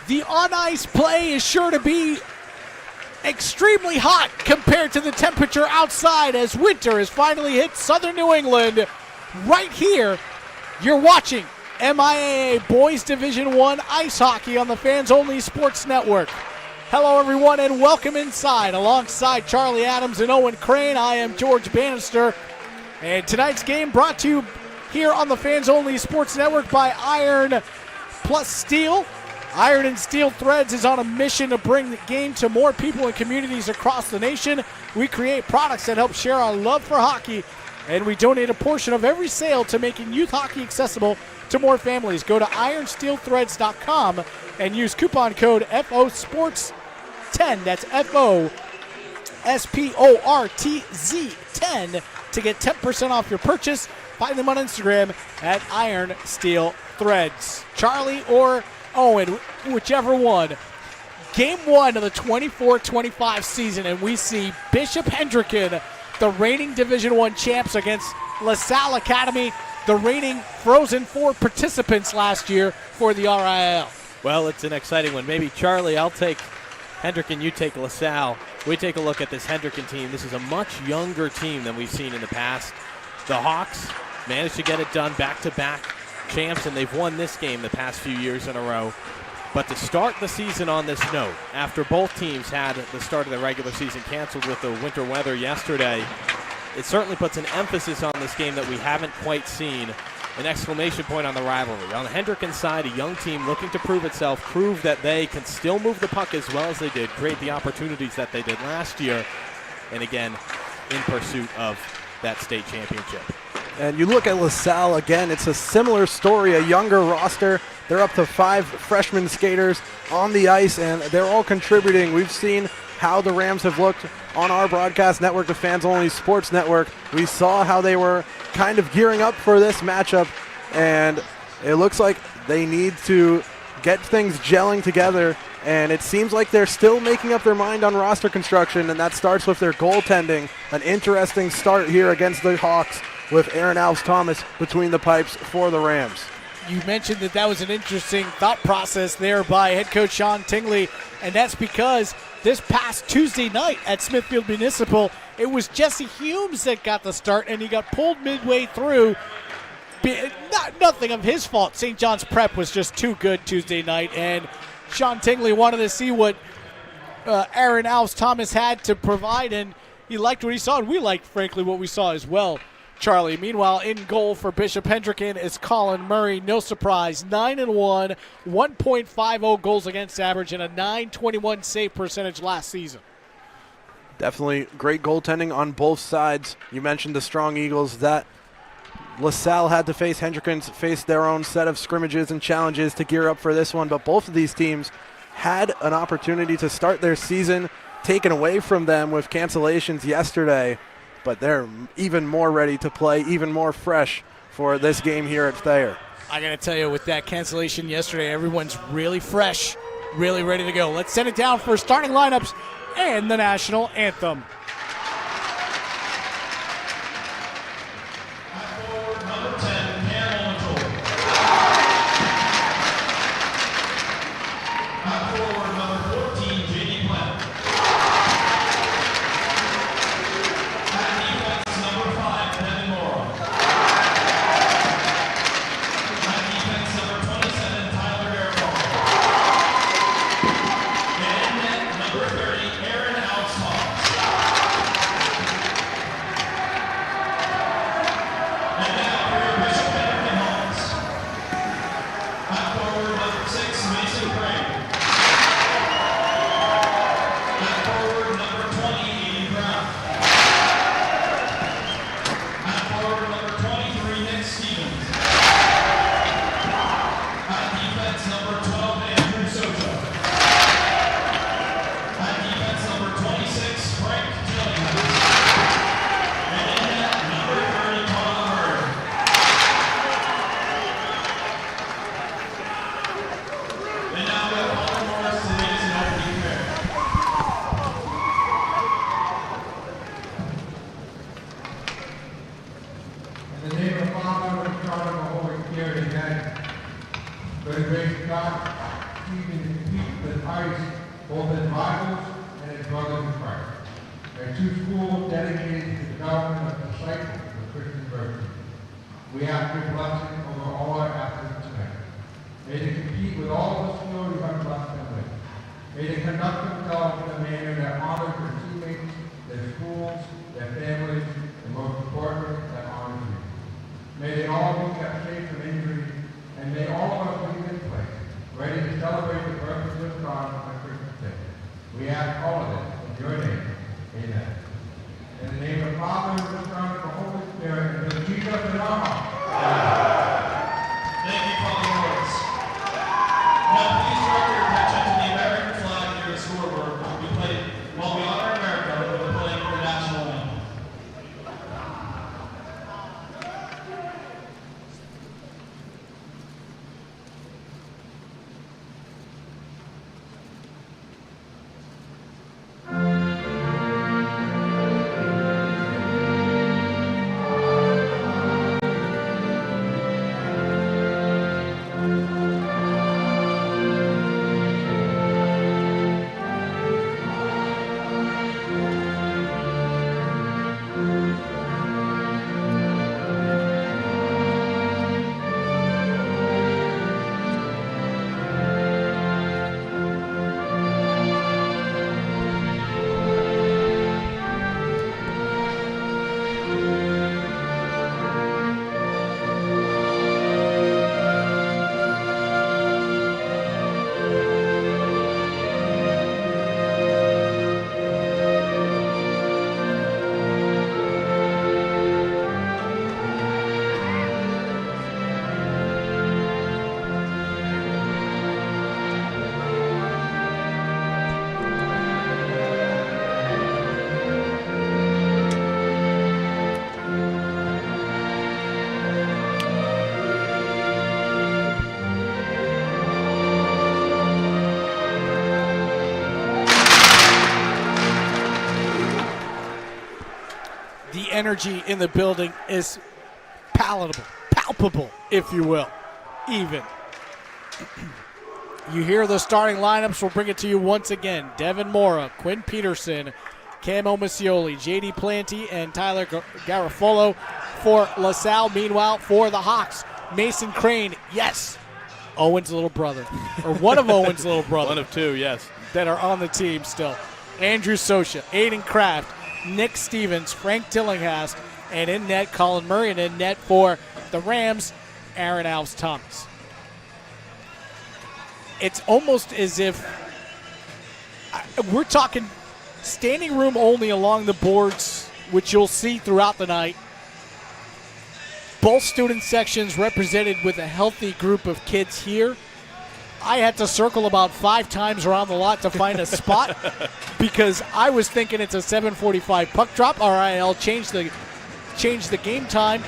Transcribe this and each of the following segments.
The on-ice play is sure to be extremely hot compared to the temperature outside as winter has finally hit southern New England. Right here, you're watching MIAA Boys Division I Ice Hockey on the Fans Only Sports Network. Hello, everyone, and welcome inside. Alongside Charlie Adams and Owen Crane, I am George Bannister. And tonight's game brought to you here on the Fans Only Sports Network by Iron Plus Steel. Iron and Steel Threads is on a mission to bring the game to more people and communities across the nation. We create products that help share our love for hockey, and we donate a portion of every sale to making youth hockey accessible to more families. Go to ironsteelthreads.com and use coupon code FOSPORTS10, that's FOSPORTZ10, to get 10% off your purchase. Find them on Instagram at Iron Steel Threads. Charlie or Owen, whichever one. Game one of the 24-25 season, and we see Bishop Hendricken, the reigning Division I champs, against Salle Academy, the reigning Frozen Four participants last year for the RIL. Well, it's an exciting one. Maybe, Charlie, I'll take Hendricken, you take LaSalle. We take a look at this Hendricken team. This is a much younger team than we've seen in the past. The Hawks managed to get it done back-to-back champs, and they've won this game the past few years in a row. But to start the season on this note, after both teams had the start of the regular season canceled with the winter weather yesterday, it certainly puts an emphasis on this game that we haven't quite seen. An exclamation point on the rivalry. On the Hendricken side, a young team looking to prove itself, prove that they can still move the puck as well as they did, create the opportunities that they did last year, and again, in pursuit of that state championship. And you look at LaSalle again, it's a similar story, a younger roster. They're up to 5 freshman skaters on the ice, and they're all contributing. We've seen how the Rams have looked on our broadcast network, the Fans Only Sports Network. We saw how they were kind of gearing up for this matchup, and it looks like they need to get things gelling together, and it seems like they're still making up their mind on roster construction, and that starts with their goaltending. An interesting start here against the Hawks, with Aaron Alves-Thomas between the pipes for the Rams. You mentioned that was an interesting thought process there by head coach Sean Tingley, and that's because this past Tuesday night at Smithfield Municipal, it was Jesse Humes that got the start, and he got pulled midway through. Nothing of his fault. St. John's Prep was just too good Tuesday night, and Sean Tingley wanted to see what Aaron Alves-Thomas had to provide, and he liked what he saw, and we liked, frankly, what we saw as well. Charlie, meanwhile, in goal for Bishop Hendricken is Colin Murray. No surprise, 9-1, 1.50 goals against average, and a .921 save percentage last season. Definitely great goaltending on both sides. You mentioned the strong Eagles. That LaSalle had to face. Hendricken's faced their own set of scrimmages and challenges to gear up for this one, but both of these teams had an opportunity to start their season taken away from them with cancellations yesterday. But they're even more ready to play, even more fresh for this game here at Thayer. I got to tell you, with that cancellation yesterday, everyone's really fresh, really ready to go. Let's send it down for starting lineups and the national anthem. forward, number 23, Nick Stevens. At defense, number 12, Andrew Soto. At defense, number 26, Frank Gillingham. And in net, number 30, Colin Murray. And now we have Colin Morris to lead us in opening pair. In the name of the Father, and the Son, and the Holy Spirit, amen. By the grace of God, Stephen compete with ice, both as rivals and as brothers in Christ. They're two schools dedicated to the development of disciples of Christian virtue. We ask your blessing over all our efforts tonight. May they compete with all the skill you have blessed them with. May they conduct themselves in a manner that honors their teammates, their schools, their families, and most importantly, that honors you. May they all be kept safe from injury, and may all of us leave this place, ready to celebrate the birth of God on Christmas Day. We ask all of this in your name. Amen. In the name of the Father, and the Son, and the Holy Spirit, and of Jesus and our Thank you, Colin Morris. Now, please direct your attention to the American flag near the scoreboard while we honor America with playing the national anthem. The energy in the building is palpable, if you will, even. You hear the starting lineups. We'll bring it to you once again. Devin Mora, Quinn Peterson, Cam Omasioli, J.D. Planty, and Tyler Garofalo for LaSalle. Meanwhile, for the Hawks, Mason Crane, yes, Owen's little brother, or one of Owen's little brother. One of two, yes. That are on the team still. Andrew Socha, Aiden Kraft, Nick Stevens, Frank Tillinghast, and in net, Colin Murray, and in net for the Rams, Aaron Alves Thomas. It's almost as if we're talking standing room only along the boards, which you'll see throughout the night. Both student sections represented with a healthy group of kids here. I had to circle about 5 times around the lot to find a spot because I was thinking it's a 7:45 puck drop. All right, I'll change the game time,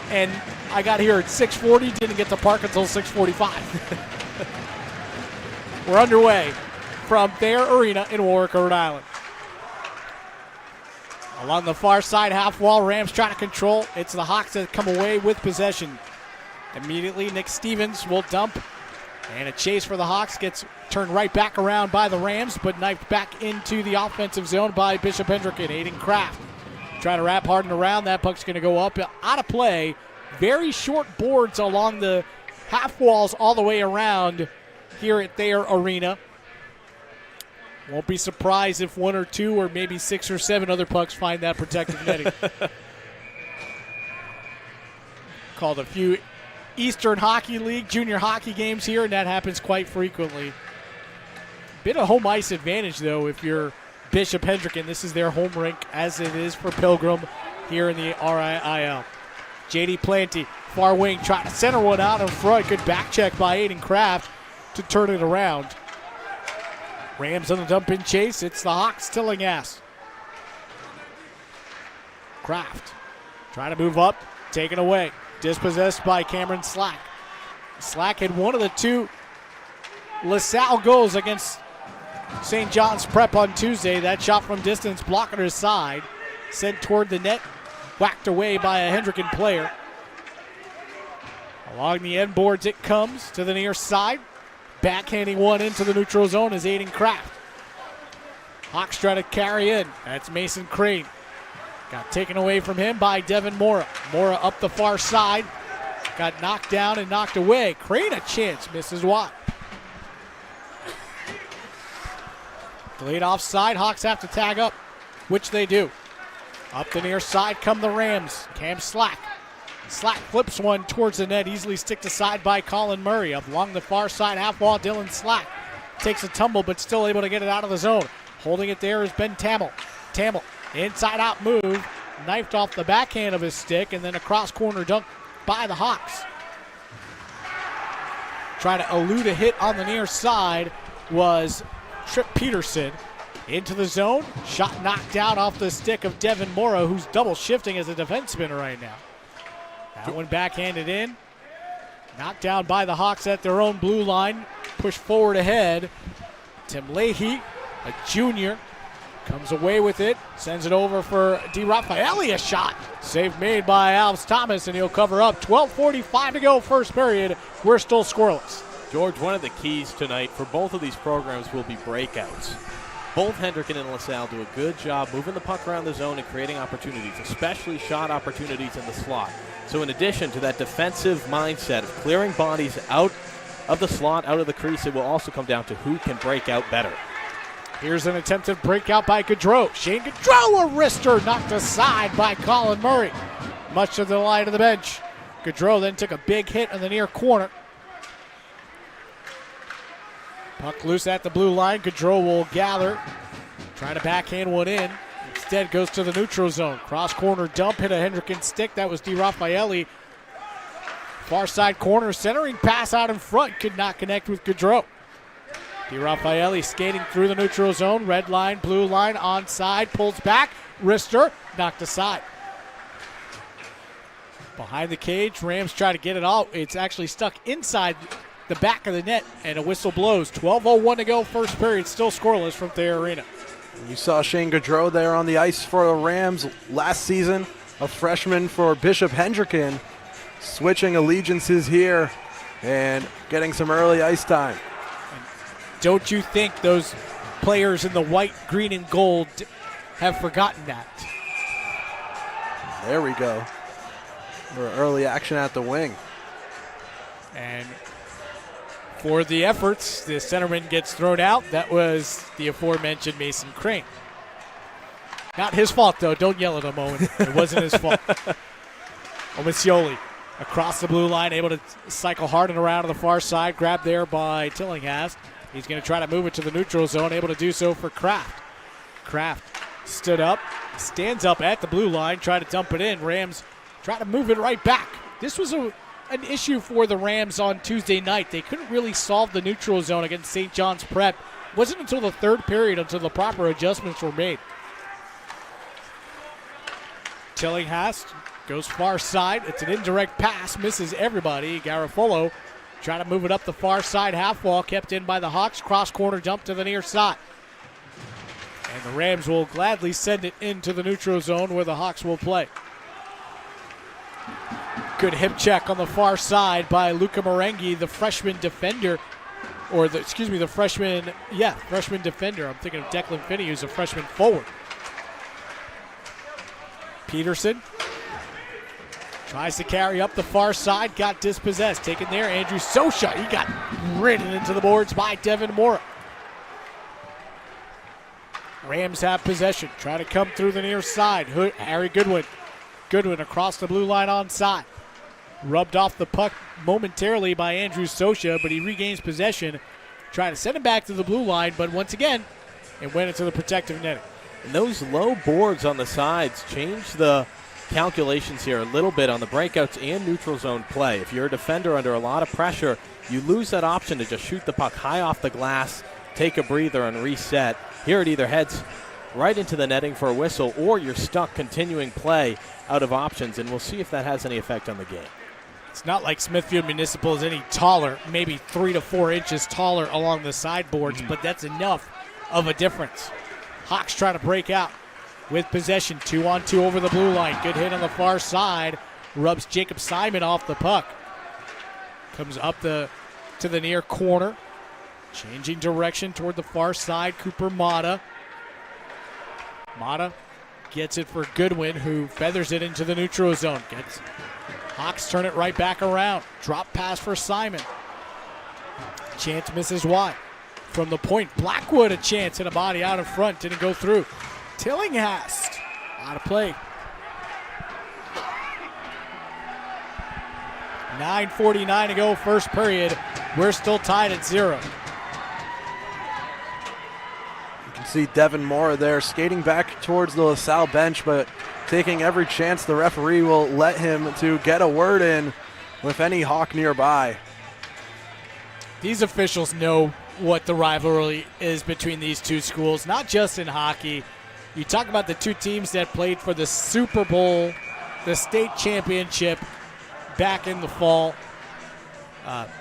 and I got here at 6:40. Didn't get to park until 6:45. We're underway from Thayer Arena in Warwick, Rhode Island. Along the far side half wall, Rams trying to control. It's the Hawks that come away with possession. Immediately, Nick Stevens will dump. And a chase for the Hawks gets turned right back around by the Rams, but knifed back into the offensive zone by Bishop Hendricken. Aiden Kraft trying to wrap Harden around. That puck's going to go up out of play. Very short boards along the half walls all the way around here at Thayer Arena. Won't be surprised if 1 or 2 or maybe 6 or 7 other pucks find that protective netting. Called a few Eastern Hockey League junior hockey games here, and that happens quite frequently. Bit of home ice advantage, though, if you're Bishop Hendricken. This is their home rink, as it is for Pilgrim here in the RIIL. J.D. Planty, far wing, trying to center one out in front. Good back check by Aiden Kraft to turn it around. Rams on the dump-in chase. It's the Hawks Tillinghast. Kraft trying to move up, taken away. Dispossessed by Cameron Slack. Slack had one of the two LaSalle goals against St. John's Prep on Tuesday. That shot from distance, blocked on his side, sent toward the net, whacked away by a Hendricken player. Along the end boards it comes to the near side. Backhanding one into the neutral zone is Aiden Kraft. Hawks try to carry in. That's Mason Crane. Got taken away from him by Devin Mora. Mora up the far side. Got knocked down and knocked away. Crane a chance, misses wide. Delayed offside. Hawks have to tag up, which they do. Up the near side come the Rams. Cam Slack. Slack flips one towards the net, easily sticked aside by Colin Murray. Up along the far side half wall, Dylan Slack takes a tumble, but still able to get it out of the zone. Holding it there is Ben Tamel. Tamel, inside out move, knifed off the backhand of his stick, and then a cross corner dunk by the Hawks. Trying to elude a hit on the near side was Trip Peterson. Into the zone, shot knocked down off the stick of Devin Mora, who's double shifting as a defenseman right now. That one backhanded in. Knocked down by the Hawks at their own blue line. Pushed forward ahead. Tim Leahy, a junior, comes away with it. Sends it over for DiRaffaele. A shot. Save made by Alves Thomas, and he'll cover up. 12:45 to go, first period. We're still scoreless. George, one of the keys tonight for both of these programs will be breakouts. Both Hendricken and LaSalle do a good job moving the puck around the zone and creating opportunities, especially shot opportunities in the slot. So in addition to that defensive mindset of clearing bodies out of the slot, out of the crease, it will also come down to who can break out better. Here's an attempted breakout by Gaudreau. Shane Gaudreau, a wrister, knocked aside by Colin Murray, much to the delight of the bench. Gaudreau then took a big hit in the near corner. Puck loose at the blue line. Gaudreau will gather. Trying to backhand one in. Instead goes to the neutral zone. Cross corner dump, hit a Hendricken stick. That was DiRaffaele. Far side corner, centering pass out in front. Could not connect with Gaudreau. DiRaffaele skating through the neutral zone. Red line, blue line, onside. Pulls back. Wrister knocked aside. Behind the cage, Rams try to get it out. It's actually stuck inside the back of the net, and a whistle blows. 12:01 to go, first period, still scoreless from Thayer Arena. You saw Shane Gaudreau there on the ice for the Rams last season, a freshman for Bishop Hendricken, switching allegiances here and getting some early ice time. And don't you think those players in the white, green, and gold have forgotten that? There we go. For early action at the wing. And for the efforts, the centerman gets thrown out. That was the aforementioned Mason Crane. Not his fault, though. Don't yell at him, Owen. It wasn't his fault. Omisioli across the blue line, able to cycle hard and around to the far side. Grabbed there by Tillinghast. He's going to try to move it to the neutral zone, able to do so for Kraft. Kraft stood up, stands up at the blue line, try to dump it in. Rams try to move it right back. This was an issue for the Rams on Tuesday night. They couldn't really solve the neutral zone against St. John's Prep. It wasn't until the third period until the proper adjustments were made. Tillinghast goes far side. It's an indirect pass, misses everybody. Garofolo trying to move it up the far side half wall, kept in by the Hawks. Cross corner dump to the near side. And the Rams will gladly send it into the neutral zone where the Hawks will play. Good hip check on the far side by Luca Marenghi, the freshman defender. The freshman defender. I'm thinking of Declan Finney, who's a freshman forward. Peterson tries to carry up the far side, got dispossessed. Taken there, Andrew Sosha. He got ridden into the boards by Devin Mora. Rams have possession. Try to come through the near side. Harry Goodwin. Goodwin across the blue line onside. Rubbed off the puck momentarily by Andrew Sosha, but he regains possession. Trying to send him back to the blue line, but once again, it went into the protective netting. And those low boards on the sides change the calculations here a little bit on the breakouts and neutral zone play. If you're a defender under a lot of pressure, you lose that option to just shoot the puck high off the glass, take a breather, and reset. Here it either heads right into the netting for a whistle, or you're stuck continuing play out of options, and we'll see if that has any effect on the game. It's not like Smithfield Municipal is any taller, maybe 3 to 4 inches taller along the sideboards, but that's enough of a difference. Hawks try to break out with possession, 2-on-2 over the blue line. Good hit on the far side, rubs Jacob Simon off the puck. Comes up to the near corner, changing direction toward the far side. Cooper Mata. Mata gets it for Goodwin, who feathers it into the neutral zone. Hawks turn it right back around. Drop pass for Simon. Chance misses wide. From the point, Blackwood a chance, hit a body out in front, didn't go through. Tillinghast out of play. 9:49 to go, first period. We're still tied at 0. You can see Devin Moore there skating back towards the LaSalle bench, but taking every chance the referee will let him to get a word in with any Hawk nearby. These officials know what the rivalry is between these two schools, not just in hockey. You talk about the two teams that played for the Super Bowl, the state championship back in the fall.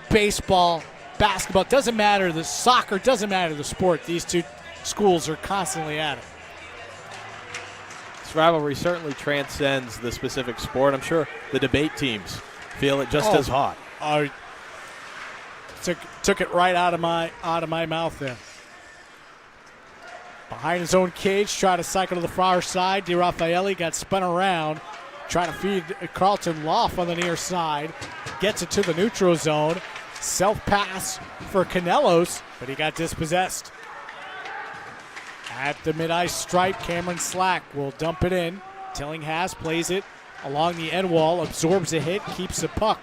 Baseball, basketball, doesn't matter. The soccer, doesn't matter the sport. These two schools are constantly at it. This rivalry certainly transcends the specific sport. I'm sure the debate teams feel it just as hot. Took it right out of my mouth there. Behind his own cage, try to cycle to the far side. DiRaffaele got spun around. Try to feed Carlton Loff on the near side. Gets it to the neutral zone. Self-pass for Canelos, but he got dispossessed. At the mid-ice stripe, Cameron Slack will dump it in. Tillinghast plays it along the end wall, absorbs a hit, keeps the puck.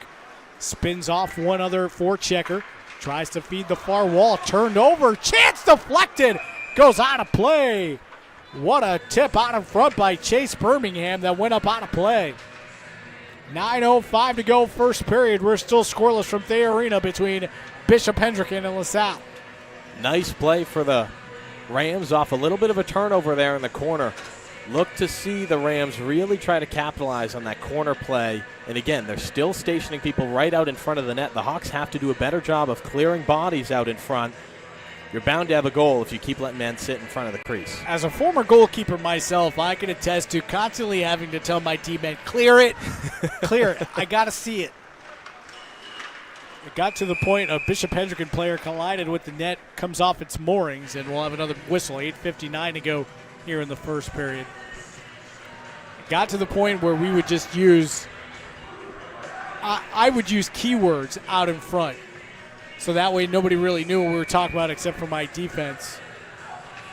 Spins off one other forechecker. Tries to feed the far wall, turned over. Chance deflected. Goes out of play. What a tip out in front by Chase Birmingham that went up out of play. 9:05 to go, first period. We're still scoreless from Thayer Arena between Bishop Hendricken and LaSalle. Nice play for the Rams off a little bit of a turnover there in the corner. Look to see the Rams really try to capitalize on that corner play. And again, they're still stationing people right out in front of the net. The Hawks have to do a better job of clearing bodies out in front. You're bound to have a goal if you keep letting men sit in front of the crease. As a former goalkeeper myself, I can attest to constantly having to tell my teammates, clear it, clear it. I got to see it. It got to the point a Bishop Hendricken player collided with the net, comes off its moorings, and we'll have another whistle. 8:59 to go here in the first period. It got to the point where we would just use, I would use keywords out in front. So that way nobody really knew what we were talking about except for my defense.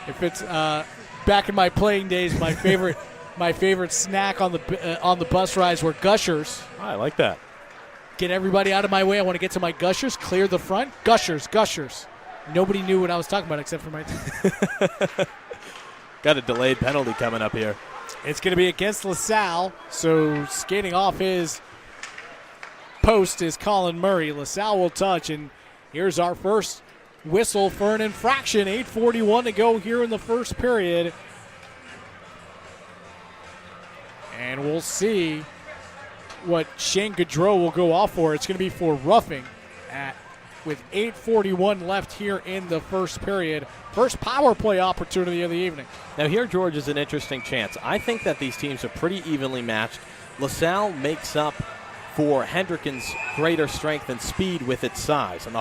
If it's back in my playing days, my favorite snack on the bus rides were Gushers. I like that. Get everybody out of my way. I want to get to my Gushers. Clear the front. Gushers. Nobody knew what I was talking about except for my team. Got a delayed penalty coming up here. It's going to be against LaSalle. So skating off his post is Colin Murray. LaSalle will touch, and here's our first whistle for an infraction. 8:41 to go here in the first period. And we'll see what Shane Gaudreau will go off for. It's going to be for roughing with 8:41 left here in the first period. First power play opportunity of the evening. Now here, George, is an interesting chance. I think that these teams are pretty evenly matched. LaSalle makes up for Hendricken's greater strength and speed with its size. And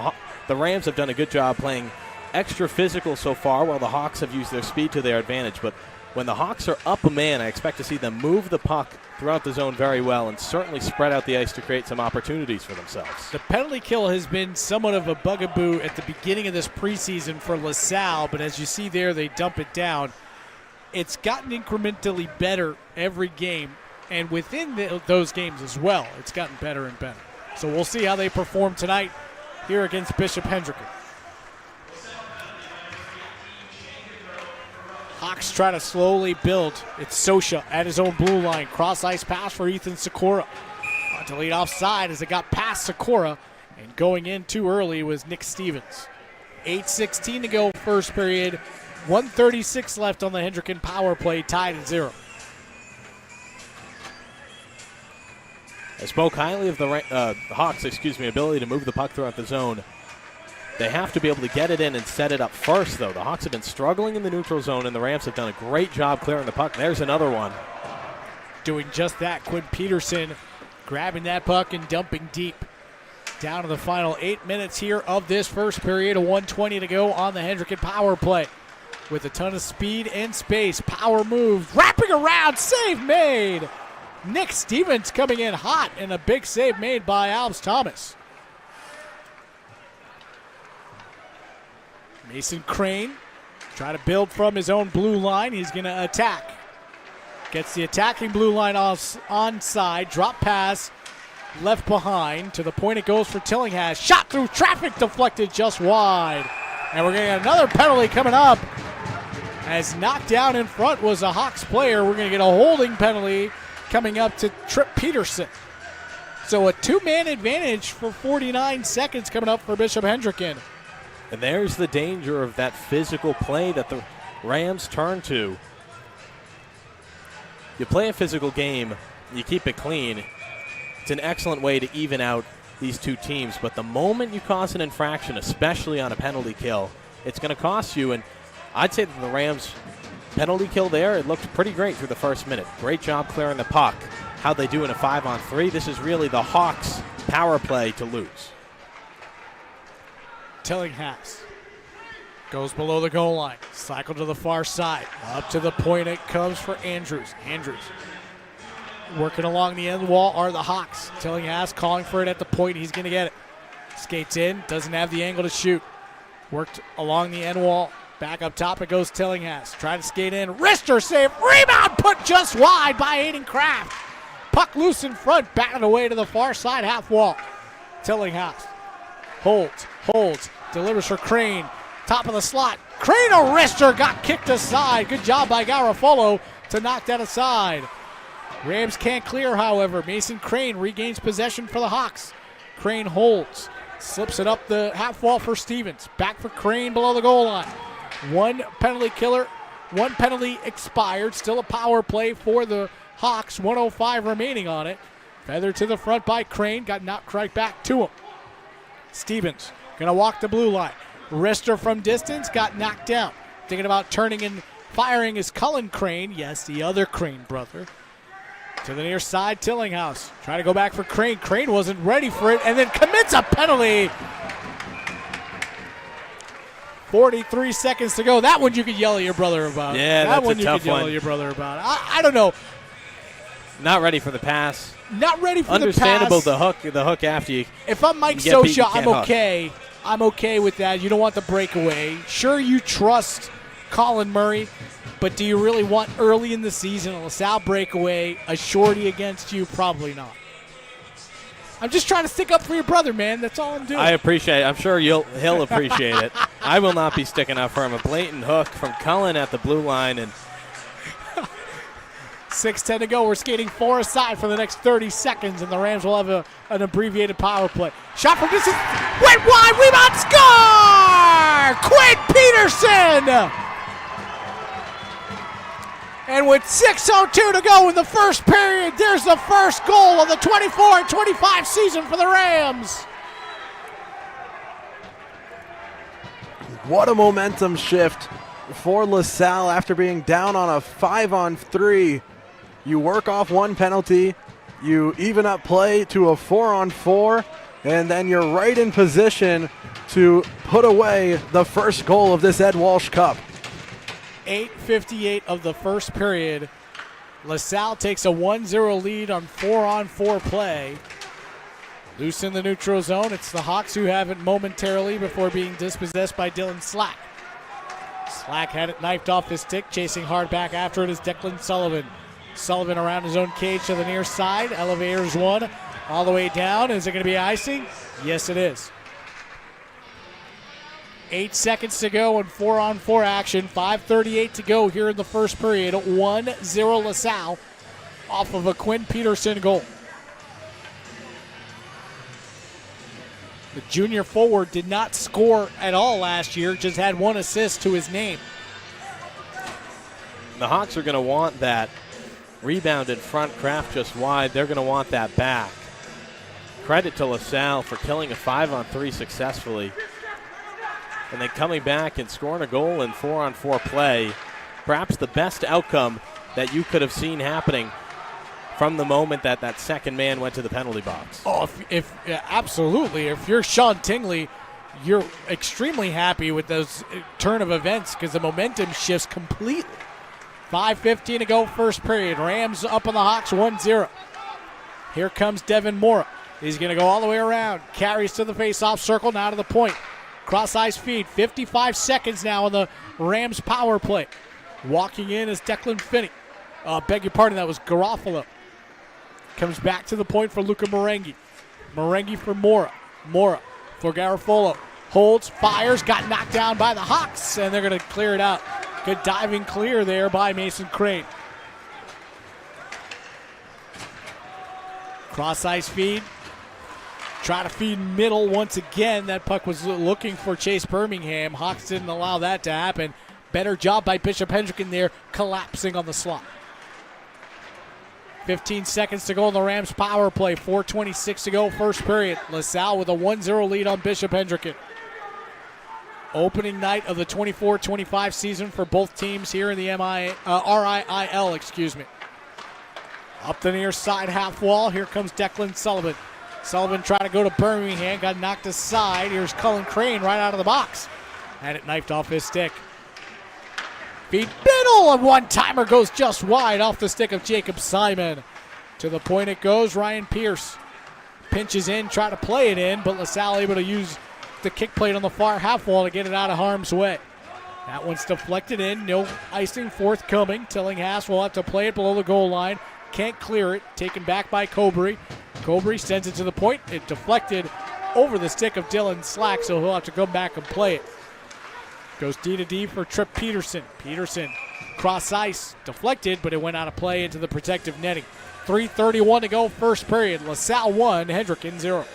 the Rams have done a good job playing extra physical so far, while the Hawks have used their speed to their advantage. But when the Hawks are up a man, I expect to see them move the puck throughout the zone very well and certainly spread out the ice to create some opportunities for themselves. The penalty kill has been somewhat of a bugaboo at the beginning of this preseason for LaSalle, but as you see there, they dump it down. It's gotten incrementally better every game, and within those games as well, it's gotten better and better. So we'll see how they perform tonight here against Bishop Hendricken. Hawks try to slowly build. It's Sosha at his own blue line. Cross ice pass for Ethan Sikora. On to lead offside as it got past Sikora. And going in too early was Nick Stevens. 8:16 to go first period. 1:36 left on the Hendricken power play, tied at 0. I spoke highly of the Hawks' ability to move the puck throughout the zone. They have to be able to get it in and set it up first, though. The Hawks have been struggling in the neutral zone, and the Rams have done a great job clearing the puck. There's another one. Doing just that, Quinn Peterson grabbing that puck and dumping deep. Down to the final 8 minutes here of this first period. 1:20 to go on the Hendricken power play. With a ton of speed and space. Power move. Wrapping around. Save made. Nick Stevens coming in hot, and a big save made by Alves Thomas. Mason Crane try to build from his own blue line. He's going to attack. Gets the attacking blue line onside. Drop pass. Left behind. To the point it goes for Tillinghast. Shot through traffic, deflected just wide. And we're getting another penalty coming up. As knocked down in front was a Hawks player. We're going to get a holding penalty coming up to Trip Peterson. So a two-man advantage for 49 seconds coming up for Bishop Hendricken. And there's the danger of that physical play that the Rams turn to. You play a physical game, you keep it clean. It's an excellent way to even out these two teams. But the moment you cause an infraction, especially on a penalty kill, it's going to cost you. And I'd say that the Rams' penalty kill there, it looked pretty great through the first minute. Great job clearing the puck. How'd they do in a 5-on-3? This is really the Hawks' power play to lose. Tillinghast goes below the goal line. Cycle to the far side. Up to the point it comes for Andrews. Andrews working along the end wall are the Hawks. Tillinghast calling for it at the point. He's going to get it. Skates in. Doesn't have the angle to shoot. Worked along the end wall. Back up top it goes Tillinghast. Trying to skate in. Wrister save. Rebound put just wide by Aiden Kraft. Puck loose in front. Batted away to the far side half wall. Tillinghast holds. Delivers for Crane. Top of the slot. Crane or Wrister got kicked aside. Good job by Garofalo to knock that aside. Rams can't clear, however. Mason Crane regains possession for the Hawks. Crane holds. Slips it up the half wall for Stevens. Back for Crane below the goal line. One penalty killer. One penalty expired. Still a power play for the Hawks. 1:05 remaining on it. Feathered to the front by Crane. Got knocked right back to him. Stevens going to walk the blue line. Wrister from distance got knocked down. Thinking about turning and firing is Cullen Crane. Yes, the other Crane brother. To the near side, Tillinghast. Trying to go back for Crane. Crane wasn't ready for it and then commits a penalty. 43 seconds to go. That one you could yell at your brother about. Yeah, that that's one a you tough could yell one. at your brother about. I don't know. Not ready for the pass. Not ready for the pass. Understandable, the hook after you. If I'm Mike you get beat, Sosha, you I'm can't hook. okay. I'm okay with that. You don't want the breakaway. Sure, you trust Colin Murray, but do you really want early in the season a LaSalle breakaway, a shorty against you? Probably not. I'm just trying to stick up for your brother, man. That's all I'm doing. I appreciate it. I'm sure he'll appreciate it. I will not be sticking up for him. A blatant hook from Cullen at the blue line, and 6:10 to go. We're skating 4 aside for the next 30 seconds, and the Rams will have an abbreviated power play. Shot from distance. Went wide. Rebound. Score! Quinn Peterson! And with 6:02 to go in the first period, there's the first goal of the 24-25 season for the Rams. What a momentum shift for LaSalle after being down on a 5-on-3. You work off one penalty, you even up play to a 4-on-4, and then you're right in position to put away the first goal of this Ed Walsh Cup. 8:58 of the first period. LaSalle takes a 1-0 lead on 4-on-4 play. Loose in the neutral zone. It's the Hawks who have it momentarily before being dispossessed by Dylan Slack. Slack had it knifed off his stick. Chasing hard back after it is Declan Sullivan. Sullivan around his own cage to the near side. Elevators one all the way down. Is it going to be icing? Yes, it is. 8 seconds to go in 4-on-4 action. 5:38 to go here in the first period. 1-0 LaSalle off of a Quinn Peterson goal. The junior forward did not score at all last year, just had 1 assist to his name. The Hawks are going to want that rebound in front, Kraft just wide. They're going to want that back. Credit to LaSalle for killing a 5-on-3 successfully. And then coming back and scoring a goal in 4-on-4 play. Perhaps the best outcome that you could have seen happening from the moment that that second man went to the penalty box. Oh, absolutely. If you're Sean Tingley, you're extremely happy with those turn of events because the momentum shifts completely. 5:15 to go first period. Rams up on the Hawks 1-0. Here comes Devin Mora. He's going to go all the way around. Carries to the face-off circle, now to the point. Cross-ice feed. 55 seconds now on the Rams power play. Walking in is Declan Finney. Beg your pardon, that was Garofalo. Comes back to the point for Luca Marengi. Marengi for Mora. Mora for Garofalo. Holds, fires, got knocked down by the Hawks, and they're going to clear it out. Good diving clear there by Mason Crane. Cross-ice feed. Try to feed middle once again. That puck was looking for Chase Birmingham. Hawks didn't allow that to happen. Better job by Bishop Hendricken there, collapsing on the slot. 15 seconds to go on the Rams power play. 4:26 to go first period. LaSalle with a 1-0 lead on Bishop Hendricken. Opening night of the 24-25 season for both teams here in the RIIL, excuse me. Up the near side half wall, here comes Declan Sullivan. Sullivan tried to go to Birmingham, got knocked aside. Here's Cullen Crane right out of the box. Had it knifed off his stick. Feed middle, a one-timer goes just wide off the stick of Jacob Simon. To the point it goes, Ryan Pierce pinches in, try to play it in, but LaSalle able to use the kick plate on the far half wall to get it out of harm's way. That one's deflected in, no icing forthcoming. Tillinghast will have to play it below the goal line. Can't clear it, taken back by Cobury. Cobury sends it to the point. It deflected over the stick of Dylan Slack, so he'll have to come back and play it. Goes D to D for Trip Peterson. Peterson, cross ice, deflected, but it went out of play into the protective netting. 3:31 to go first period. LaSalle 1, Hendricken 0.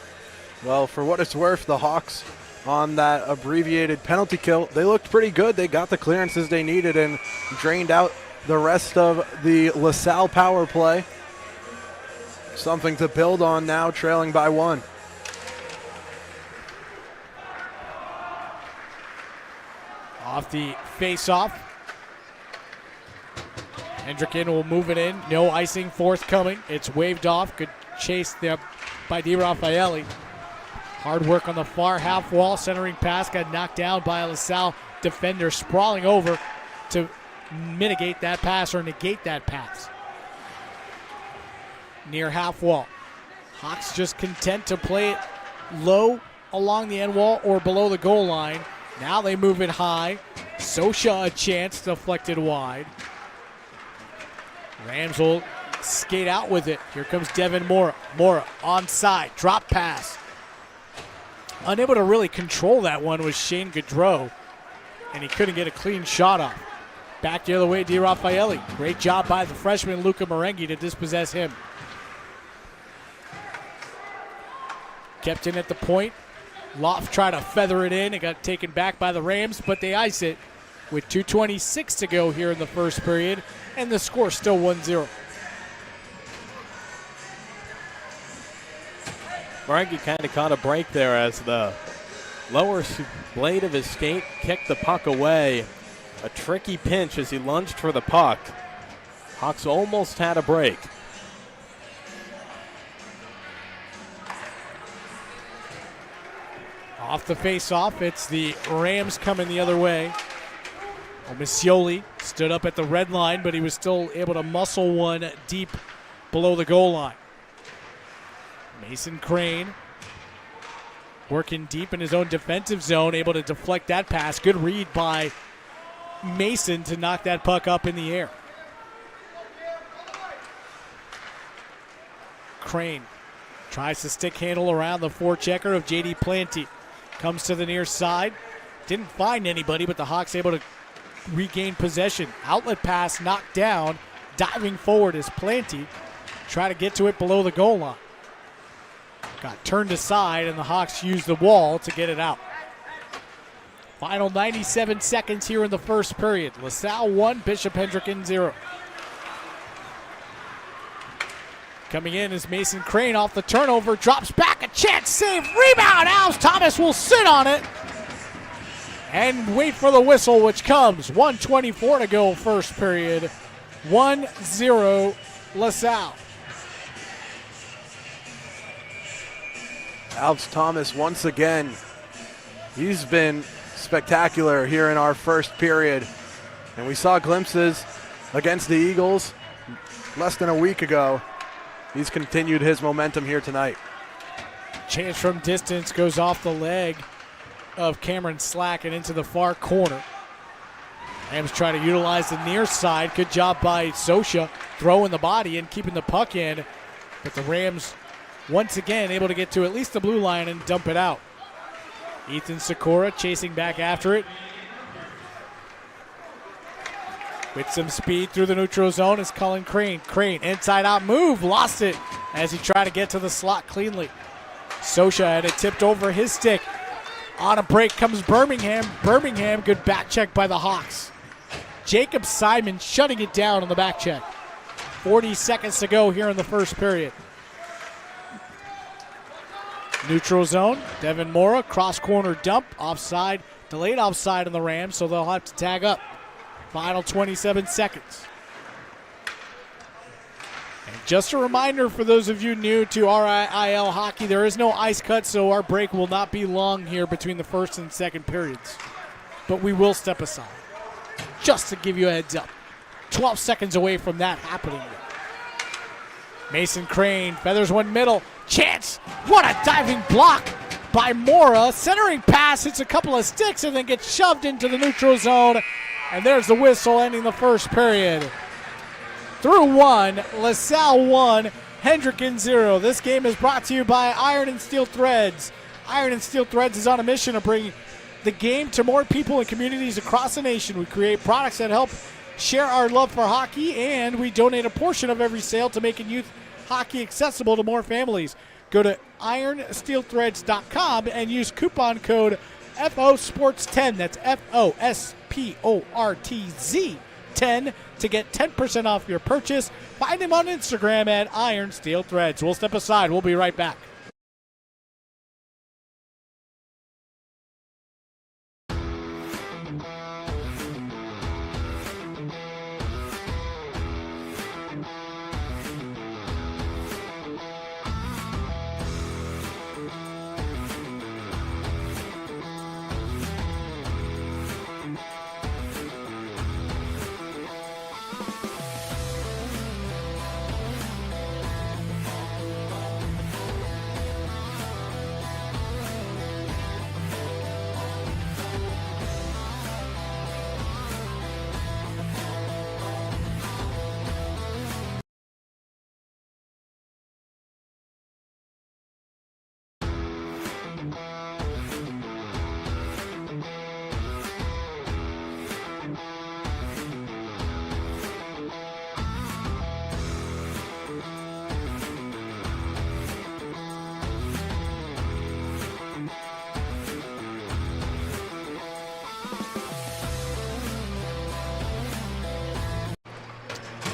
Well, for what it's worth, the Hawks on that abbreviated penalty kill, they looked pretty good. They got the clearances they needed and drained out the rest of the LaSalle power play. Something to build on now, trailing by 1. Off the face-off. Hendricken will move it in. No icing forthcoming. It's waved off. Good chase there by DiRaffaele. Hard work on the far half wall. Centering pass got knocked down by a LaSalle defender, sprawling over to mitigate that pass or negate that pass. Near half wall. Hawks just content to play it low along the end wall or below the goal line. Now they move it high. Sosha a chance, deflected wide. Rams will skate out with it. Here comes Devin Mora. Mora onside, drop pass. Unable to really control that one was Shane Gaudreau, and he couldn't get a clean shot off. Back the other way, DiRaffaele. Great job by the freshman Luca Marengi to dispossess him. Kept in at the point. Loft tried to feather it in. It got taken back by the Rams, but they ice it with 2:26 to go here in the first period, and the score still 1-0. Marengi kind of caught a break there as the lower blade of his skate kicked the puck away. A tricky pinch as he lunged for the puck. Hawks almost had a break. Off the face-off, it's the Rams coming the other way. Omisioli stood up at the red line, but he was still able to muscle one deep below the goal line. Mason Crane working deep in his own defensive zone, able to deflect that pass. Good read by Mason to knock that puck up in the air. Crane tries to stick handle around the forechecker of J.D. Planty. Comes to the near side. Didn't find anybody, but the Hawks able to regain possession. Outlet pass knocked down. Diving forward is Planty. Try to get to it below the goal line. Got turned aside, and the Hawks used the wall to get it out. Final 97 seconds here in the first period. LaSalle 1, Bishop Hendricken 0. Coming in is Mason Crane off the turnover. Drops back, a chance, save, rebound. Alves Thomas will sit on it and wait for the whistle, which comes. 1:24 to go first period. 1-0 LaSalle. Alves Thomas once again. He's been spectacular here in our first period. And we saw glimpses against the Eagles less than a week ago. He's continued his momentum here tonight. Chance from distance goes off the leg of Cameron Slack and into the far corner. Rams try to utilize the near side. Good job by Sosha throwing the body and keeping the puck in. But the Rams once again able to get to at least the blue line and dump it out. Ethan Sikora chasing back after it. With some speed through the neutral zone is Cullen Crane. Crane, inside out move, lost it as he tried to get to the slot cleanly. Sosha had it tipped over his stick. On a break comes Birmingham. Birmingham, good back check by the Hawks. Jacob Simon shutting it down on the back check. 40 seconds to go here in the first period. Neutral zone, Devin Mora, cross corner dump, offside, delayed offside on the Rams, so they'll have to tag up. Final 27 seconds. And just a reminder for those of you new to RIL hockey, there is no ice cut, so our break will not be long here between the first and second periods. But we will step aside, just to give you a heads up. 12 seconds away from that happening. Mason Crane feathers one middle. Chance! What a diving block by Mora. Centering pass hits a couple of sticks and then gets shoved into the neutral zone. And there's the whistle ending the first period. Through 1, LaSalle 1, Hendricken 0. This game is brought to you by Iron and Steel Threads. Iron and Steel Threads is on a mission to bring the game to more people and communities across the nation. We create products that help share our love for hockey, and we donate a portion of every sale to making youth hockey accessible to more families. Go to ironsteelthreads.com and use coupon code FOSports10. That's FOSPORTZ 10 to get 10% off your purchase. Find him on Instagram at Iron Steel Threads. We'll step aside. We'll be right back.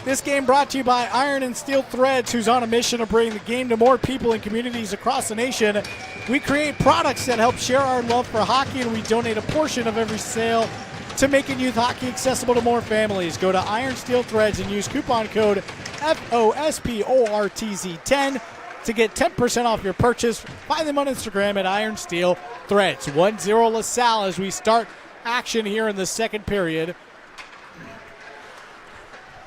This game brought to you by Iron and Steel Threads, who's on a mission to bring the game to more people and communities across the nation. We create products that help share our love for hockey, and we donate a portion of every sale to making youth hockey accessible to more families. Go to Iron Steel Threads and use coupon code FOSPORTZ10 to get 10% off your purchase. Find them on Instagram at Iron Steel Threads. 1-0 LaSalle as we start action here in the second period.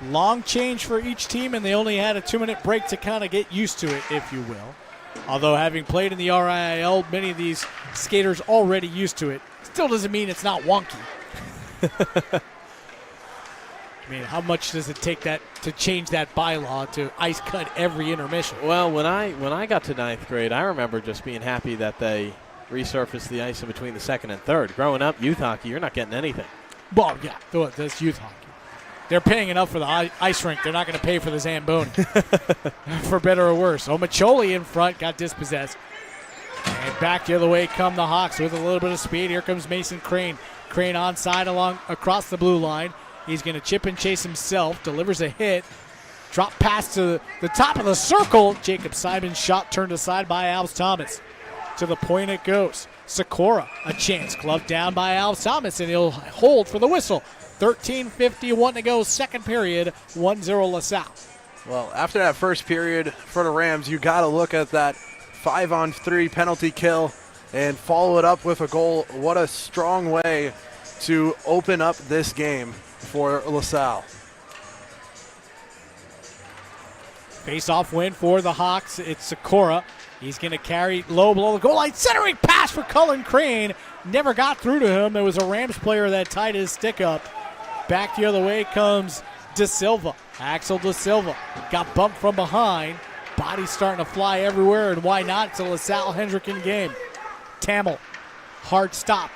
Long change for each team, and they only had a 2-minute break to kind of get used to it, if you will. Although having played in the RIL, many of these skaters already used to it. Still doesn't mean it's not wonky. I mean, how much does it take that to change that bylaw to ice cut every intermission? Well, when I got to ninth grade, I remember just being happy that they resurface the ice in between the second and third. Growing up, youth hockey, you're not getting anything. Well, yeah, that's youth hockey. They're paying enough for the ice rink. They're not going to pay for the Zamboni, for better or worse. Macholi in front, got dispossessed. And back the other way come the Hawks with a little bit of speed. Here comes Mason Crane. Crane onside across the blue line. He's going to chip and chase himself, delivers a hit. Drop pass to the top of the circle. Jacob Simon's shot turned aside by Alves Thomas. To the point it goes. Sikora, a chance. Gloved down by Alves Thomas, and he'll hold for the whistle. 13:51 to go, second period, 1-0 LaSalle. Well, after that first period for the Rams, you got to look at that 5-on-3 penalty kill and follow it up with a goal. What a strong way to open up this game for LaSalle. Face-off win for the Hawks. It's Sikora. He's going to carry low below the goal line. Centering pass for Cullen Crane. Never got through to him. There was a Rams player that tied his stick up. Back the other way comes De Silva. Axel De Silva got bumped from behind. Body's starting to fly everywhere, and why not? It's a LaSalle Hendricken game. Tamil, hard stop.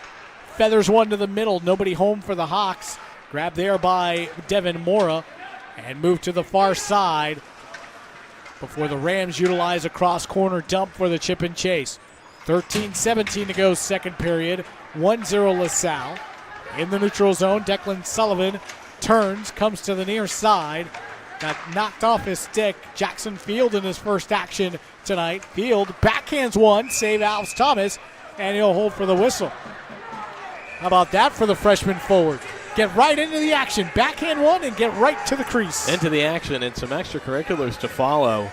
Feathers one to the middle. Nobody home for the Hawks. Grabbed there by Devin Mora and moved to the far side before the Rams utilize a cross-corner dump for the chip and chase. 13:17 to go, second period. 1-0 LaSalle. In the neutral zone, Declan Sullivan turns, comes to the near side. Got knocked off his stick. Jackson Field in his first action tonight. Field backhands one, save Alves Thomas, and he'll hold for the whistle. How about that for the freshman forward? Get right into the action. Backhand one and get right to the crease. Into the action and some extracurriculars to follow.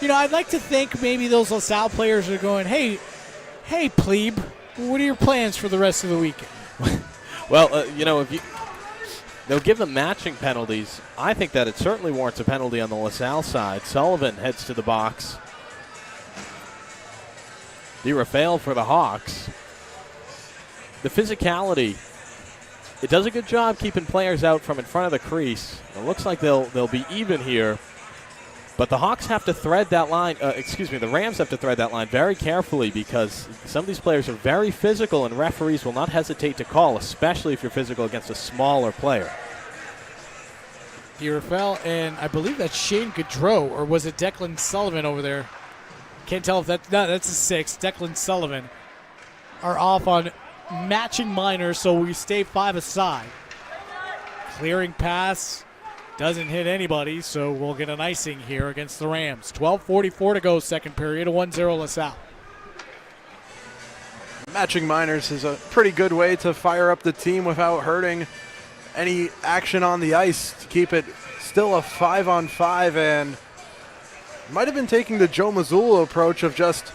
You know, I'd like to think maybe those LaSalle players are going, hey, plebe, what are your plans for the rest of the weekend? Well, they'll give them matching penalties. I think that it certainly warrants a penalty on the LaSalle side. Sullivan heads to the box. DeRafael for the Hawks. The physicality, it does a good job keeping players out from in front of the crease. It looks like they'll be even here. But the Hawks have to thread that line, the Rams have to thread that line very carefully because some of these players are very physical and referees will not hesitate to call, especially if you're physical against a smaller player. DeRafael and I believe that's Shane Gaudreau, or was it Declan Sullivan over there? Can't tell if that's a 6. Declan Sullivan are off on matching minors, so we stay 5 aside. Clearing pass. Doesn't hit anybody, so we'll get an icing here against the Rams. 12:44 to go, second period, 1-0 LaSalle. Matching minors is a pretty good way to fire up the team without hurting any action on the ice to keep it still a 5-on-5, and might have been taking the Joe Mazzulla approach of just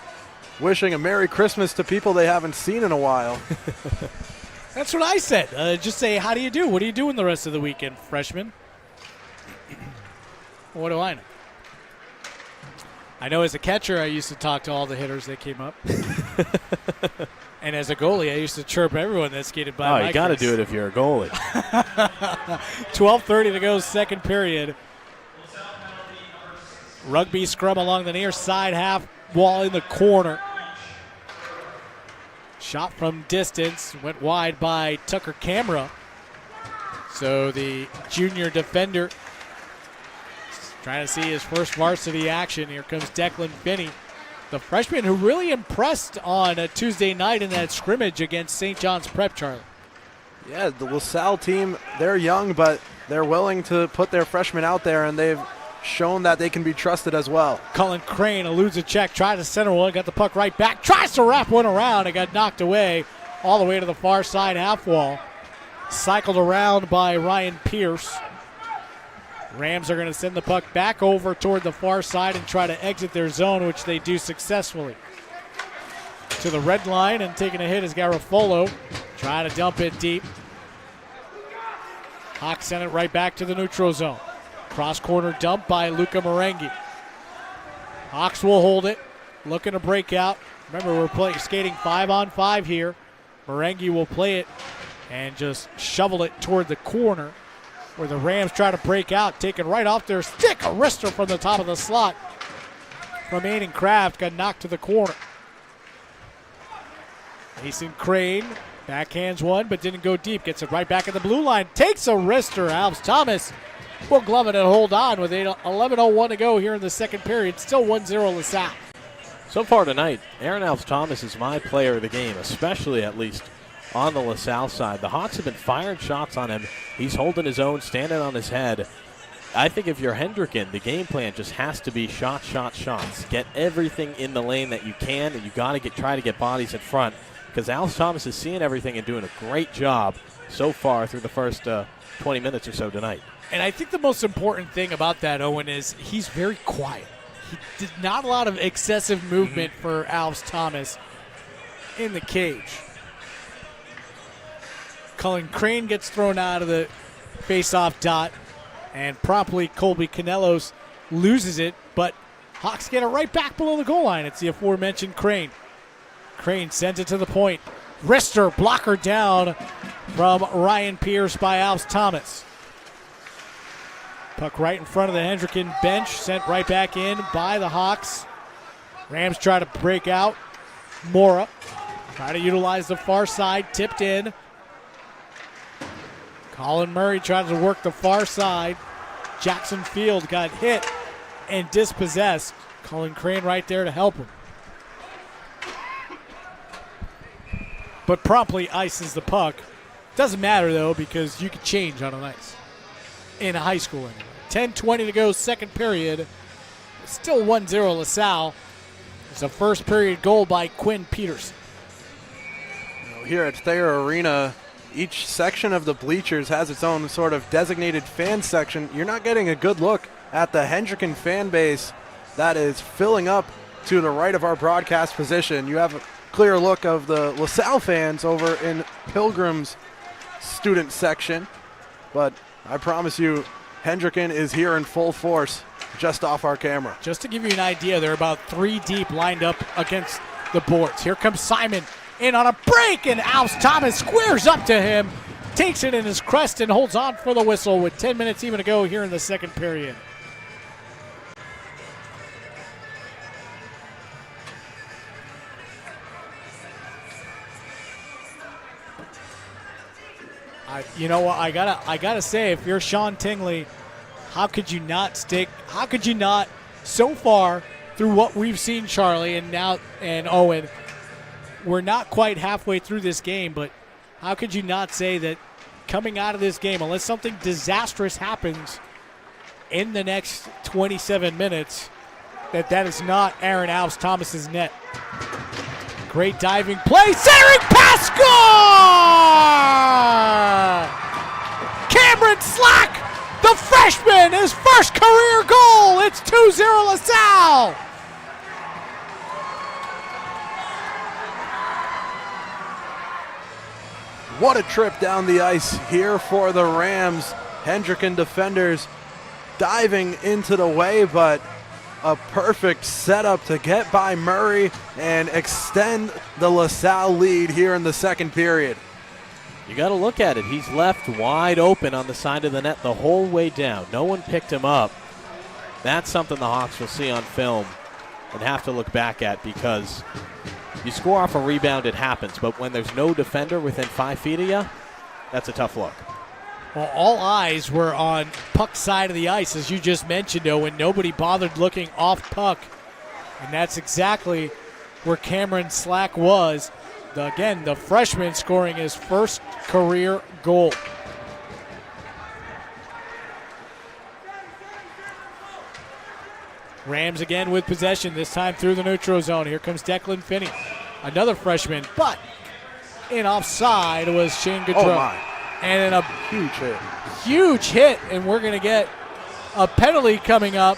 wishing a Merry Christmas to people they haven't seen in a while. That's what I said. Just say, how do you do? What are you doing the rest of the weekend, freshman? What do I know? I know as a catcher, I used to talk to all the hitters that came up. And as a goalie, I used to chirp everyone that skated by. Oh, you got to do it if you're a goalie. 12:30 to go, second period. Rugby scrum along the near side half wall in the corner. Shot from distance, went wide by Tucker Camera. So the junior defender trying to see his first varsity action. Here comes Declan Finney, the freshman who really impressed on a Tuesday night in that scrimmage against St. John's Prep, Charlie. Yeah, the LaSalle team, they're young, but they're willing to put their freshmen out there, and they've shown that they can be trusted as well. Cullen Crane eludes a check, tries to center one, got the puck right back, tries to wrap one around, and got knocked away all the way to the far side half wall. Cycled around by Ryan Pierce. Rams are going to send the puck back over toward the far side and try to exit their zone, which they do successfully. To the red line and taking a hit is Garofolo. Trying to dump it deep. Hawks send it right back to the neutral zone. Cross-corner dump by Luca Marengi. Hawks will hold it. Looking to break out. Remember, we're skating 5-on-5 here. Marengi will play it and just shovel it toward the corner where the Rams try to break out, taken right off their stick. A wrister from the top of the slot from Aiden Kraft, got knocked to the corner. Mason Crane backhands one, but didn't go deep. Gets it right back at the blue line. Takes a wrister. Alves Thomas will glove it and hold on with 11:01 to go here in the second period. Still 1-0 LaSalle. So far tonight, Aaron Alves Thomas is my player of the game, especially at least on the LaSalle side. The Hawks have been firing shots on him. He's holding his own, standing on his head. I think if you're Hendricken, the game plan just has to be shots, shots, shots. Get everything in the lane that you can, and you got to try to get bodies in front, because Alves Thomas is seeing everything and doing a great job so far through the first 20 minutes or so tonight. And I think the most important thing about that, Owen, is he's very quiet. He did not a lot of excessive movement for Alves Thomas in the cage. Cullen Crane gets thrown out of the face-off dot, and promptly Colby Canelos loses it, but Hawks get it right back below the goal line. It's the aforementioned Crane. Crane sends it to the point. Wrister, blocker down from Ryan Pierce by Alves Thomas. Puck right in front of the Hendricken bench, sent right back in by the Hawks. Rams try to break out. Mora try to utilize the far side, tipped in. Colin Murray tries to work the far side. Jackson Field got hit and dispossessed. Colin Crane right there to help him. But promptly ices the puck. Doesn't matter, though, because you can change on an ice. In high school, anyway. 10:20 to go, second period. Still 1-0 LaSalle. It's a first period goal by Quinn Peterson. Here at Thayer Arena, each section of the bleachers has its own sort of designated fan section. You're not getting a good look at the Hendricken fan base that is filling up to the right of our broadcast position. You have a clear look of the LaSalle fans over in Pilgrim's student section, but I promise you, Hendricken is here in full force just off our camera. Just to give you an idea, they're about 3 deep lined up against the boards. Here comes Simon in on a break, and Alves Thomas squares up to him, takes it in his crest, and holds on for the whistle with 10 minutes even to go here in the second period. You know what? I gotta say, if you're Sean Tingley, how could you not so far through what we've seen, Charlie, and Owen, we're not quite halfway through this game, but how could you not say that coming out of this game, unless something disastrous happens in the next 27 minutes, that is not Aaron Alves Thomas's net? Great diving play, centering pass, score! Cameron Slack, the freshman, his first career goal. It's 2-0 LaSalle. What a trip down the ice here for the Rams. Hendricken defenders diving into the way, but a perfect setup to get by Murray and extend the LaSalle lead here in the second period. You got to look at it. He's left wide open on the side of the net the whole way down. No one picked him up. That's something the Hawks will see on film and have to look back at, because you score off a rebound, it happens. But when there's no defender within 5 feet of you, that's a tough look. Well, all eyes were on puck side of the ice, as you just mentioned, when nobody bothered looking off puck. And that's exactly where Cameron Slack was. Again, the freshman scoring his first career goal. Rams again with possession, this time through the neutral zone. Here comes Declan Finney, another freshman, but in offside was Shane Gaudreau. Oh my. And in a Huge hit. huge hit, and we're going to get a penalty coming up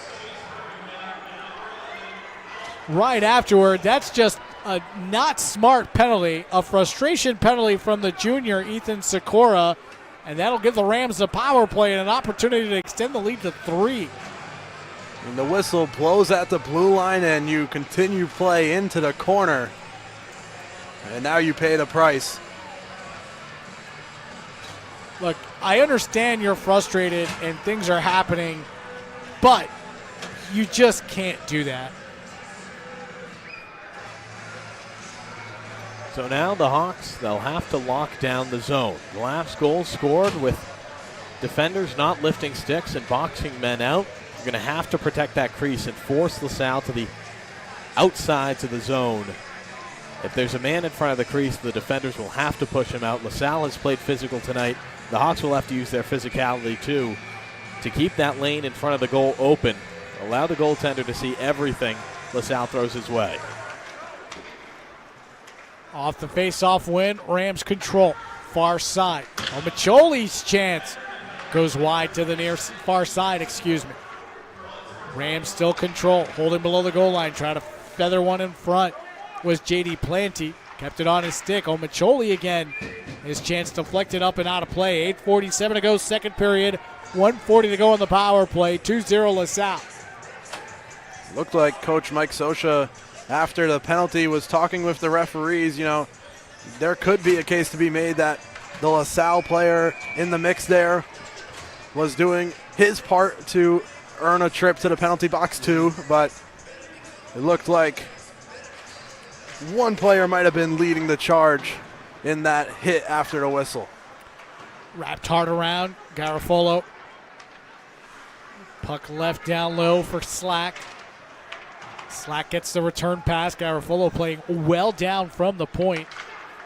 right afterward. That's just a not smart penalty, a frustration penalty from the junior, Ethan Sikora, and that'll give the Rams a power play and an opportunity to extend the lead to 3. And the whistle blows at the blue line, and you continue play into the corner. And now you pay the price. Look, I understand you're frustrated and things are happening, but you just can't do that. So now the Hawks, they'll have to lock down the zone. The last goal scored with defenders not lifting sticks and boxing men out. You're going to have to protect that crease and force LaSalle to the outsides of the zone. If there's a man in front of the crease, the defenders will have to push him out. LaSalle has played physical tonight. The Hawks will have to use their physicality too to keep that lane in front of the goal open. Allow the goaltender to see everything LaSalle throws his way. Off the face-off win, Rams control. Far side. Omacholi's chance goes wide to the near far side, Rams still control, holding below the goal line, trying to feather one in front was J.D. Planty. Kept it on his stick. Omacholi again. His chance deflected up and out of play. 8:47 to go, second period. 1:40 to go on the power play. 2-0 LaSalle. Looked like Coach Mike Sosha, after the penalty, was talking with the referees. You know, there could be a case to be made that the LaSalle player in the mix there was doing his part to earn a trip to the penalty box too, but it looked like one player might have been leading the charge in that hit after the whistle. Wrapped hard around. Garofalo. Puck left down low for Slack. Slack gets the return pass. Garofalo playing well down from the point.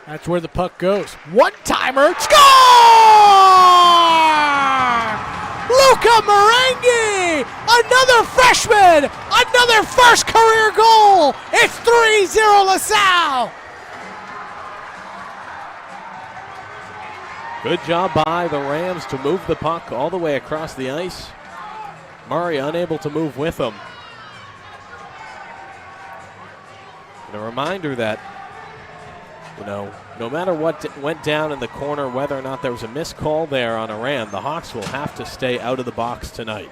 That's where the puck goes. One-timer. Score! Luca Marengi! Another freshman! Another first career goal! It's 3-0 LaSalle! Good job by the Rams to move the puck all the way across the ice. Murray unable to move with him. And a reminder that, you know, no matter what went down in the corner, whether or not there was a missed call there on Iran, the Hawks will have to stay out of the box tonight.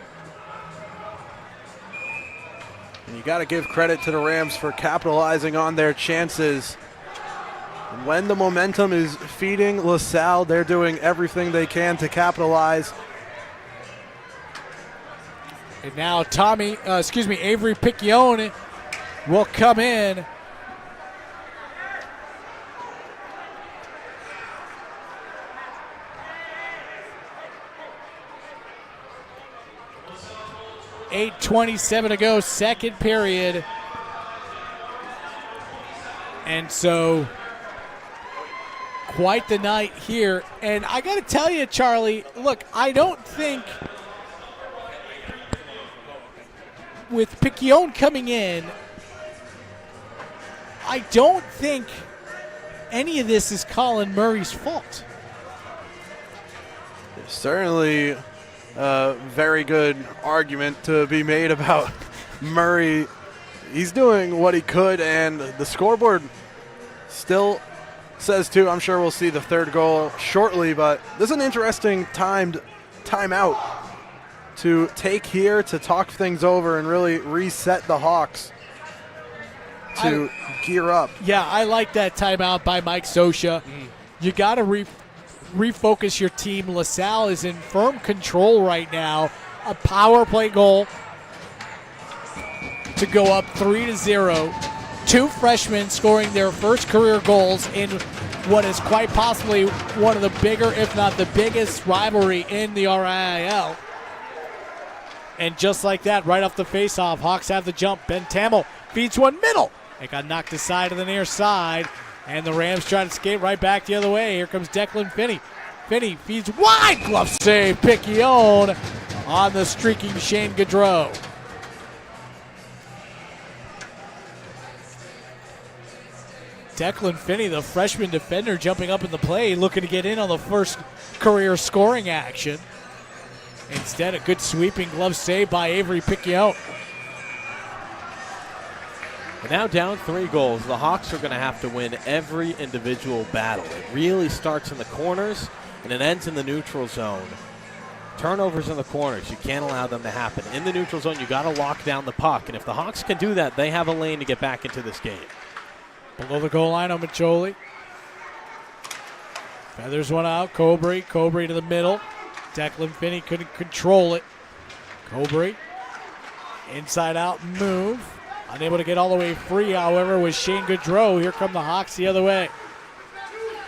And you got to give credit to the Rams for capitalizing on their chances. And when the momentum is feeding LaSalle, they're doing everything they can to capitalize. And now Avery Piccione will come in. .8:27 to go, second period. And so, quite the night here. And I got to tell you, Charlie, look, I don't think with Piccione coming in, I don't think any of this is Colin Murray's fault. Certainly a very good argument to be made about Murray. He's doing what he could, and the scoreboard still says too. I'm sure we'll see the third goal shortly, but this is an interesting timeout to take here to talk things over and really reset the Hawks to gear up. Yeah, I like that timeout by Mike Sosha. You got to refocus your team. LaSalle is in firm control right now. A power play goal to go up 3-0. Two freshmen scoring their first career goals in what is quite possibly one of the bigger, if not the biggest, rivalry in the RIL. And just like that, right off the faceoff, Hawks have the jump. Ben Tamel feeds one middle. It got knocked aside to the near side, and the Rams try to skate right back the other way. Here comes Declan Finney. Finney feeds wide, glove save, Piccione on the streaking Shane Gaudreau. Declan Finney, the freshman defender, jumping up in the play, looking to get in on the first career scoring action. Instead, a good sweeping glove save by Avery Piccione. And now down 3 goals. The Hawks are going to have to win every individual battle. It really starts in the corners, and it ends in the neutral zone. Turnovers in the corners, you can't allow them to happen. In the neutral zone, you got to lock down the puck. And if the Hawks can do that, they have a lane to get back into this game. Below the goal line, Omacholi. Feathers one out. Cobry to the middle. Declan Finney couldn't control it. Cobry, inside out move. Unable to get all the way free, however, was Shane Gaudreau. Here come the Hawks the other way.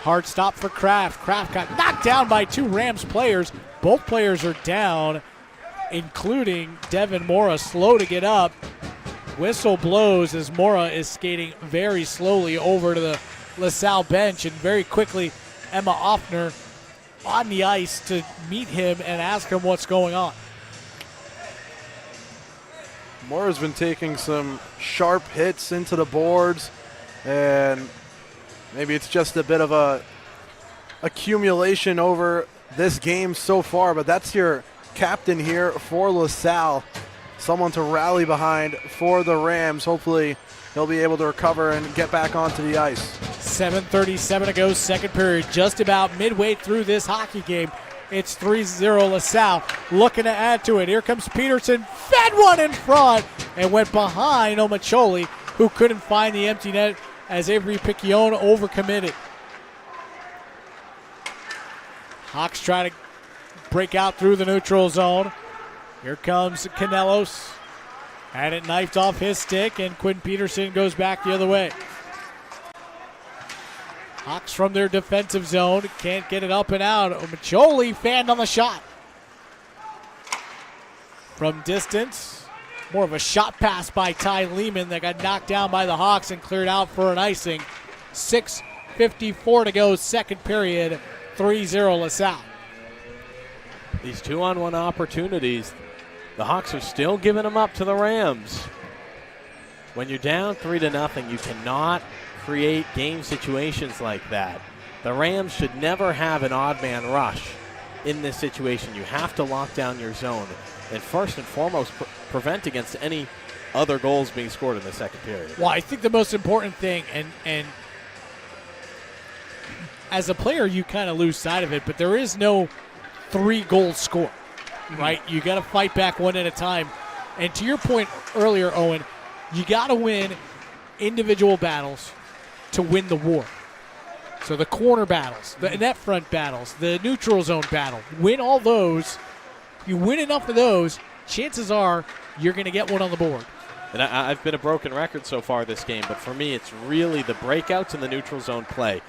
Hard stop for Kraft. Kraft got knocked down by 2 Rams players. Both players are down, including Devin Mora, slow to get up. Whistle blows as Mora is skating very slowly over to the LaSalle bench, and very quickly Emma Offner on the ice to meet him and ask him what's going on. Mora's been taking some sharp hits into the boards, and maybe it's just a bit of a accumulation over this game so far, but that's your captain here for LaSalle. Someone to rally behind for the Rams. Hopefully he'll be able to recover and get back onto the ice. 7:37 to go, second period. Just about midway through this hockey game. It's 3-0 LaSalle looking to add to it. Here comes Peterson, fed one in front and went behind Omacholi, who couldn't find the empty net as Avery Piccione overcommitted. Hawks try to break out through the neutral zone. Here comes Canelos. Had it knifed off his stick, and Quinn Peterson goes back the other way. Hawks from their defensive zone. Can't get it up and out. Omacholi fanned on the shot. From distance, more of a shot pass by Ty Lehman that got knocked down by the Hawks and cleared out for an icing. 6:54 to go, second period. 3-0 LaSalle. These 2-on-1 opportunities, the Hawks are still giving them up to the Rams. When you're down 3-0, you cannot create game situations like that. The Rams should never have an odd man rush in this situation. You have to lock down your zone and first and foremost prevent against any other goals being scored in the second period. Well, I think the most important thing, and as a player you kind of lose sight of it, but there is no 3-goal score, right? You got to fight back one at a time. And to your point earlier, Owen, you got to win individual battles to win the war. So the corner battles, the net front battles, the neutral zone battle, win all those. You win enough of those, chances are you're going to get one on the board. And I've been a broken record so far this game, but for me it's really the breakouts and the neutral zone play.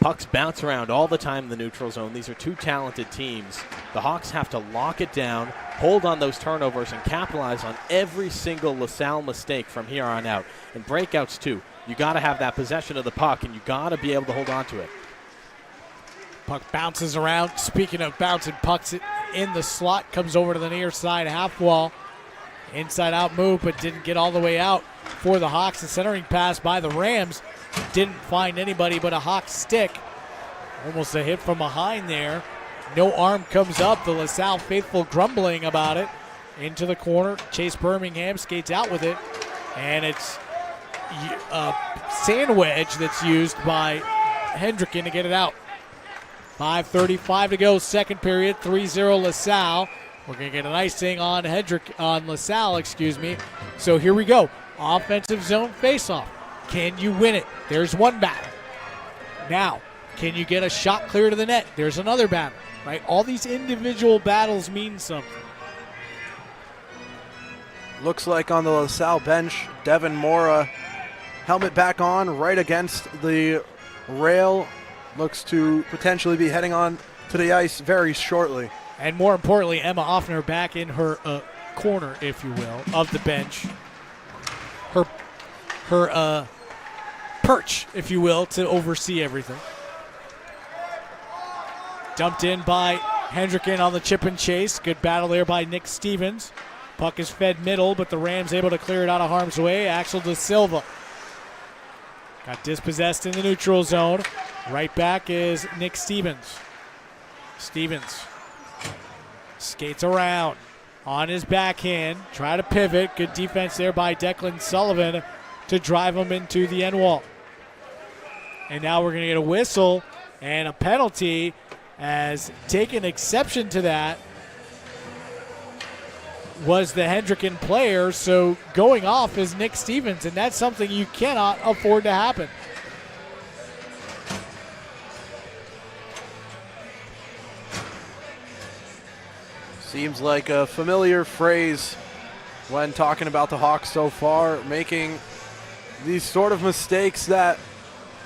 Pucks bounce around all the time in the neutral zone. These are two talented teams. The Hawks have to lock it down, hold on those turnovers, and capitalize on every single LaSalle mistake from here on out. And breakouts, too. You got to have that possession of the puck, and you got to be able to hold on to it. Puck bounces around. Speaking of bouncing pucks in the slot, comes over to the near side half wall. Inside-out move, but didn't get all the way out for the Hawks. The centering pass by the Rams didn't find anybody but a Hawk stick. Almost a hit from behind there. No arm comes up. The LaSalle faithful grumbling about it. Into the corner. Chase Birmingham skates out with it. And it's a sand wedge that's used by Hendricken to get it out. 5:35 to go, second period. 3-0 LaSalle. We're going to get an icing on LaSalle, So here we go. Offensive zone faceoff. Can you win it? There's one battle. Now, can you get a shot clear to the net? There's another battle, right? All these individual battles mean something. Looks like on the LaSalle bench, Devin Mora, helmet back on, right against the rail. Looks to potentially be heading on to the ice very shortly. And more importantly, Emma Offner back in her corner, if you will, of the bench. Her perch, if you will, to oversee everything. Dumped in by Hendricken on the chip and chase. Good battle there by Nick Stevens. Puck is fed middle, but the Rams able to clear it out of harm's way. Axel De Silva got dispossessed in the neutral zone. Right back is Nick Stevens. Stevens skates around on his backhand. Try to pivot. Good defense there by Declan Sullivan to drive him into the end wall. And now we're going to get a whistle and a penalty, as taking exception to that was the Hendricken player. So going off is Nick Stevens, and that's something you cannot afford to happen. Seems like a familiar phrase when talking about the Hawks so far, making these sort of mistakes that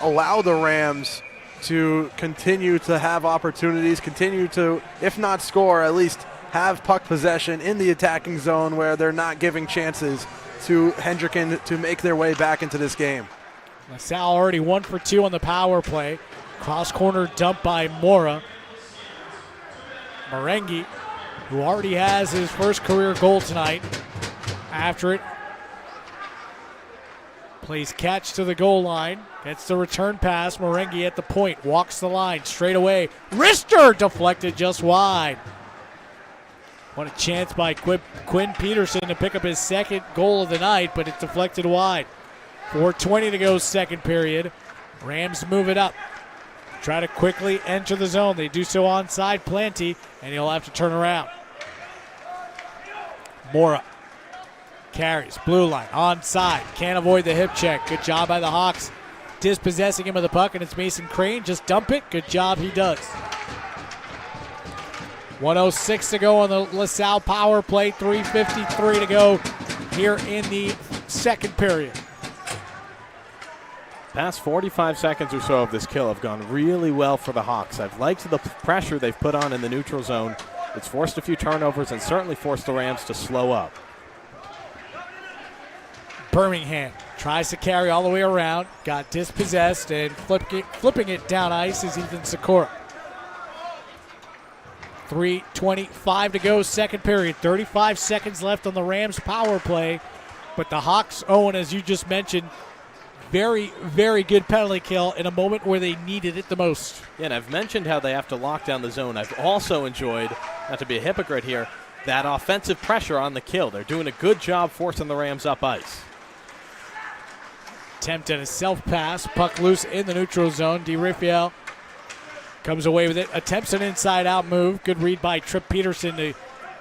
allow the Rams to continue to have opportunities, continue to, if not score, at least have puck possession in the attacking zone where they're not giving chances to Hendricken to make their way back into this game. LaSalle already 1 for 2 on the power play. Cross corner dump by Mora. Merengue, who already has his first career goal tonight. After it, plays catch to the goal line. Gets the return pass. Merengue at the point. Walks the line straight away. Wrister deflected just wide. What a chance by Quinn Peterson to pick up his second goal of the night, but it's deflected wide. 4:20 to go second period. Rams move it up. Try to quickly enter the zone. They do so onside Planty, and he'll have to turn around. Mora carries, blue line, onside. Can't avoid the hip check. Good job by the Hawks dispossessing him of the puck, and it's Mason Crane. Just dump it. Good job, he does. 1:06 to go on the LaSalle power play. 3:53 to go here in the second period. Past 45 seconds or so of this kill have gone really well for the Hawks. I've liked the pressure they've put on in the neutral zone. It's forced a few turnovers and certainly forced the Rams to slow up. Birmingham tries to carry all the way around. Got dispossessed, and flipping it down ice is Ethan Sikora. 3:25 to go second period. 35 seconds left on the Rams power play. But the Hawks, Owen, as you just mentioned, very, very good penalty kill in a moment where they needed it the most. Yeah, and I've mentioned how they have to lock down the zone. I've also enjoyed, not to be a hypocrite here, that offensive pressure on the kill. They're doing a good job forcing the Rams up ice. Attempt at a self-pass. Puck loose in the neutral zone. DiRifiel comes away with it. Attempts an inside-out move. Good read by Trip Peterson to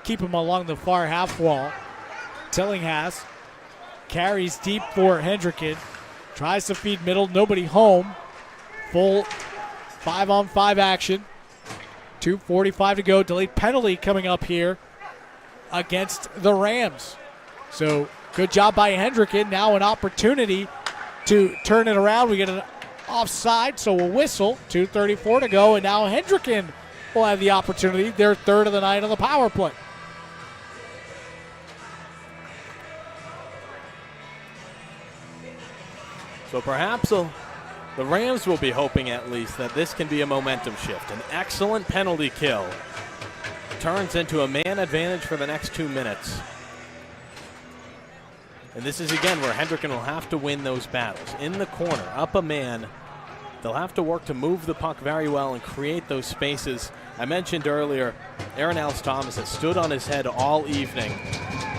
keep him along the far half wall. Tillinghast carries deep for Hendricken. Tries to feed middle. Nobody home. Full 5-on-5 action. 2:45 to go. Delayed penalty coming up here against the Rams. So good job by Hendricken. Now an opportunity to turn it around. We get an offside, so we'll whistle. 2:34 to go, and now Hendricken will have the opportunity. Their third of the night on the power play. So perhaps the Rams will be hoping at least that this can be a momentum shift. An excellent penalty kill turns into a man advantage for the next 2 minutes. And this is, again, where Hendricken will have to win those battles. In the corner, up a man, they'll have to work to move the puck very well and create those spaces. I mentioned earlier, Aaron Ellis-Thomas has stood on his head all evening.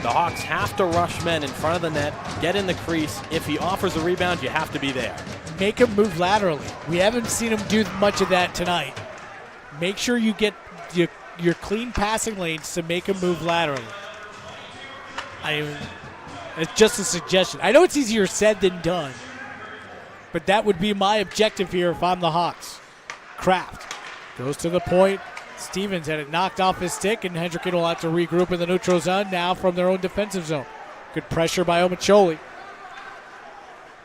The Hawks have to rush men in front of the net, get in the crease. If he offers a rebound, you have to be there. Make him move laterally. We haven't seen him do much of that tonight. Make sure you get your clean passing lanes to make him move laterally. It's just a suggestion. I know it's easier said than done, but that would be my objective here if I'm the Hawks. Kraft goes to the point. Stevens had it knocked off his stick, and Hendricken will have to regroup in the neutral zone now from their own defensive zone. Good pressure by Omacholi.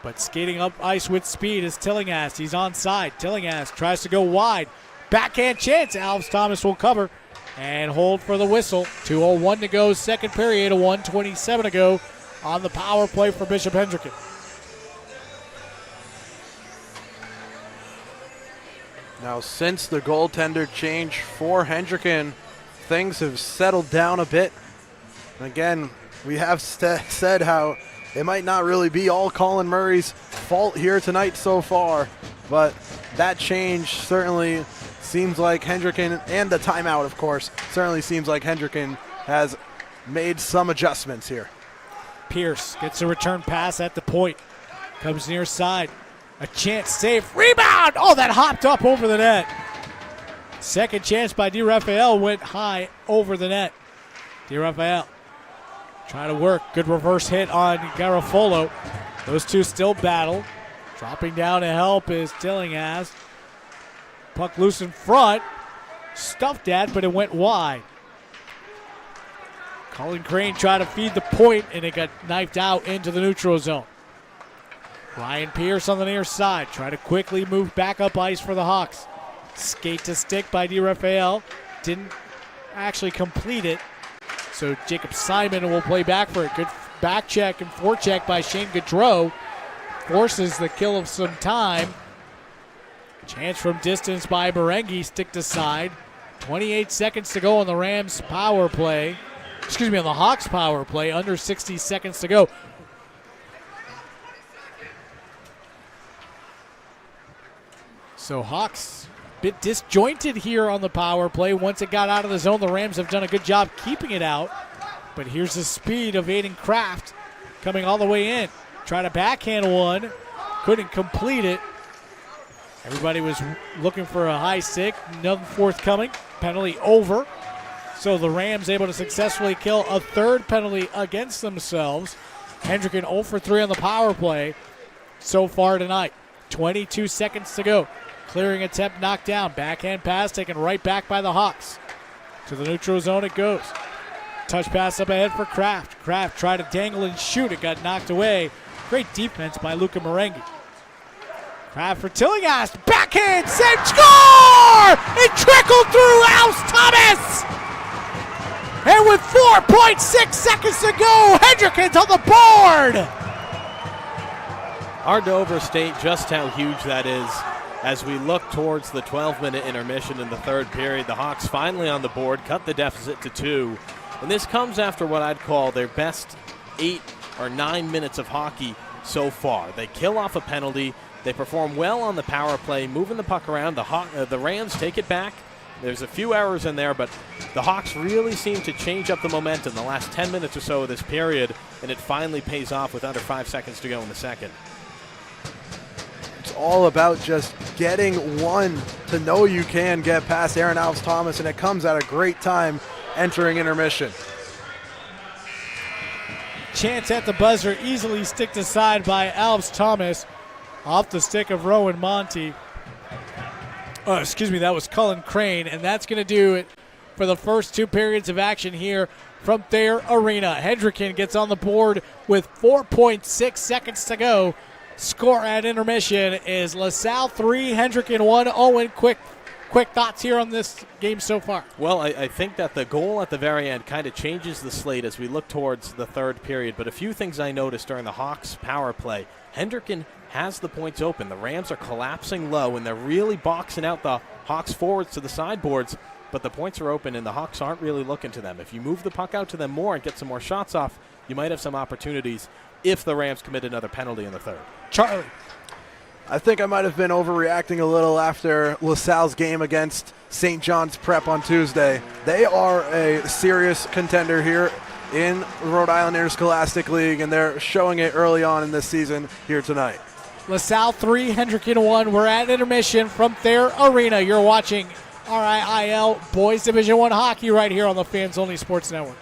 But skating up ice with speed is Tillinghast. He's onside. Tillinghast tries to go wide. Backhand chance. Ellis-Thomas will cover and hold for the whistle. 2:01 to go, second period. 1:27 to go on the power play for Bishop Hendricken. Now, since the goaltender change for Hendricken, things have settled down a bit. Again, we have said how it might not really be all Colin Murray's fault here tonight so far, but that change certainly seems like Hendricken, and the timeout, of course, certainly seems like Hendricken has made some adjustments here. Pierce gets a return pass at the point. Comes near side. A chance, save, rebound! Oh, that hopped up over the net. Second chance by DiRafael went high over the net. DiRafael trying to work. Good reverse hit on Garofolo. Those two still battle. Dropping down to help is Tillinghast. Puck loose in front. Stuffed at, but it went wide. Colin Crane tried to feed the point, and it got knifed out into the neutral zone. Ryan Pierce on the near side. Try to quickly move back up ice for the Hawks. Skate to stick by DiRafael. Didn't actually complete it. So Jacob Simon will play back for it. Good back check and forecheck by Shane Gaudreau. Forces the kill of some time. Chance from distance by Berengi. Stick to side. 28 seconds to go on the Rams power play. On the Hawks power play. Under 60 seconds to go. So Hawks a bit disjointed here on the power play. Once it got out of the zone, the Rams have done a good job keeping it out. But here's the speed of Aiden Kraft coming all the way in. Try to backhand one. Couldn't complete it. Everybody was looking for a high stick. Nothing forthcoming. Penalty over. So the Rams able to successfully kill a third penalty against themselves. Hendricken 0 for 3 on the power play so far tonight. 22 seconds to go. Clearing attempt knocked down. Backhand pass taken right back by the Hawks. To the neutral zone it goes. Touch pass up ahead for Kraft. Kraft tried to dangle and shoot. It got knocked away. Great defense by Luca Merengi. Kraft for Tillinghast. Backhand save. Score! It trickled through Alves Thomas! And with 4.6 seconds to go, Hendricken's on the board! Hard to overstate just how huge that is. As we look towards the 12-minute intermission in the third period, the Hawks finally on the board, cut the deficit to 2. And this comes after what I'd call their best 8 or 9 minutes of hockey so far. They kill off a penalty. They perform well on the power play, moving the puck around. The Rams take it back. There's a few errors in there, but the Hawks really seem to change up the momentum the last 10 minutes or so of this period, and it finally pays off with under 5 seconds to go in the second. It's all about just getting one to know you can get past Aaron Alves Thomas, and it comes at a great time entering intermission. Chance at the buzzer, easily sticked aside by Alves Thomas off the stick of Rowan Monty. That was Cullen Crane, and that's going to do it for the first 2 periods of action here from Thayer Arena. Hendricken gets on the board with 4.6 seconds to go. Score at intermission is LaSalle 3, Hendricken 1. Owen, quick thoughts here on this game so far. Well, I think that the goal at the very end kind of changes the slate as we look towards the third period. But a few things I noticed during the Hawks power play. Hendricken has the points open. The Rams are collapsing low, and they're really boxing out the Hawks forwards to the sideboards. But the points are open, and the Hawks aren't really looking to them. If you move the puck out to them more and get some more shots off, you might have some opportunities if the Rams commit another penalty in the third. Charlie. I think I might have been overreacting a little after LaSalle's game against St. John's Prep on Tuesday. They are a serious contender here in Rhode Island Interscholastic League, and they're showing it early on in this season here tonight. LaSalle 3, Hendricken 1. We're at intermission from Thayer Arena. You're watching RIIL Boys Division I Hockey right here on the Fans Only Sports Network.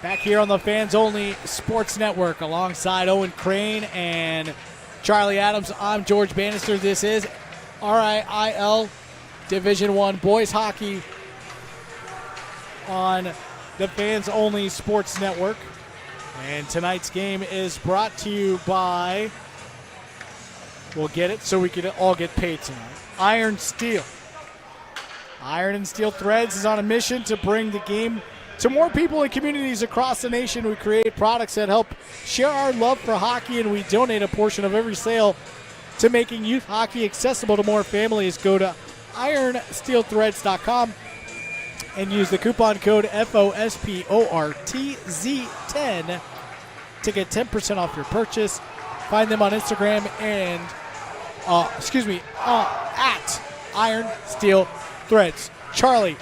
Back here on the Fans Only Sports Network alongside Owen Crane and Charlie Adams. I'm George Bannister. This is RIIL Division I Boys Hockey on the Fans Only Sports Network. And tonight's game is brought to you by, we'll get it so we can all get paid tonight, Iron Steel. Iron and Steel Threads is on a mission to bring the game to more people and communities across the nation. We create products that help share our love for hockey, and we donate a portion of every sale to making youth hockey accessible to more families. Go to ironsteelthreads.com and use the coupon code FOSPORTZ10 to get 10% off your purchase. Find them on Instagram and, at Iron Steel Threads. Charlie,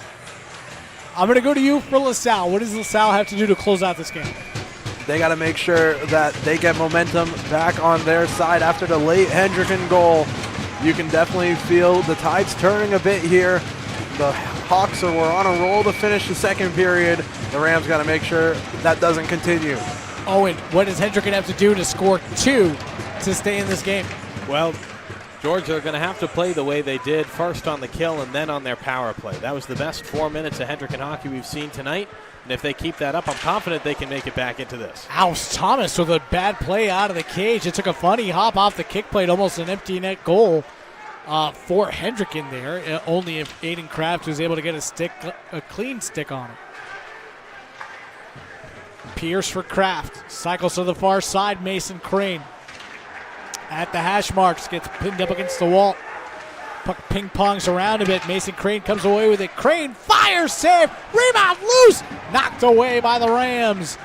I'm going to go to you for LaSalle. What does LaSalle have to do to close out this game? They got to make sure that they get momentum back on their side after the late Hendricken goal. You can definitely feel the tides turning a bit here. The Hawks were on a roll to finish the second period. The Rams got to make sure that doesn't continue. Owen, what does Hendricken have to do to score 2 to stay in this game? Well, George, they're going to have to play the way they did, first on the kill and then on their power play. That was the best 4 minutes of Hendricken hockey we've seen tonight. And if they keep that up, I'm confident they can make it back into this. House Thomas with a bad play out of the cage. It took a funny hop off the kick plate, almost an empty net goal for Hendricken there. Only if Aiden Kraft was able to get a clean stick on it. Pierce for Kraft. Cycles to the far side. Mason Crane at the hash marks, gets pinned up against the wall. Puck ping-pongs around a bit. Mason Crane comes away with it. Crane fires, save, rebound loose, knocked away by the Rams.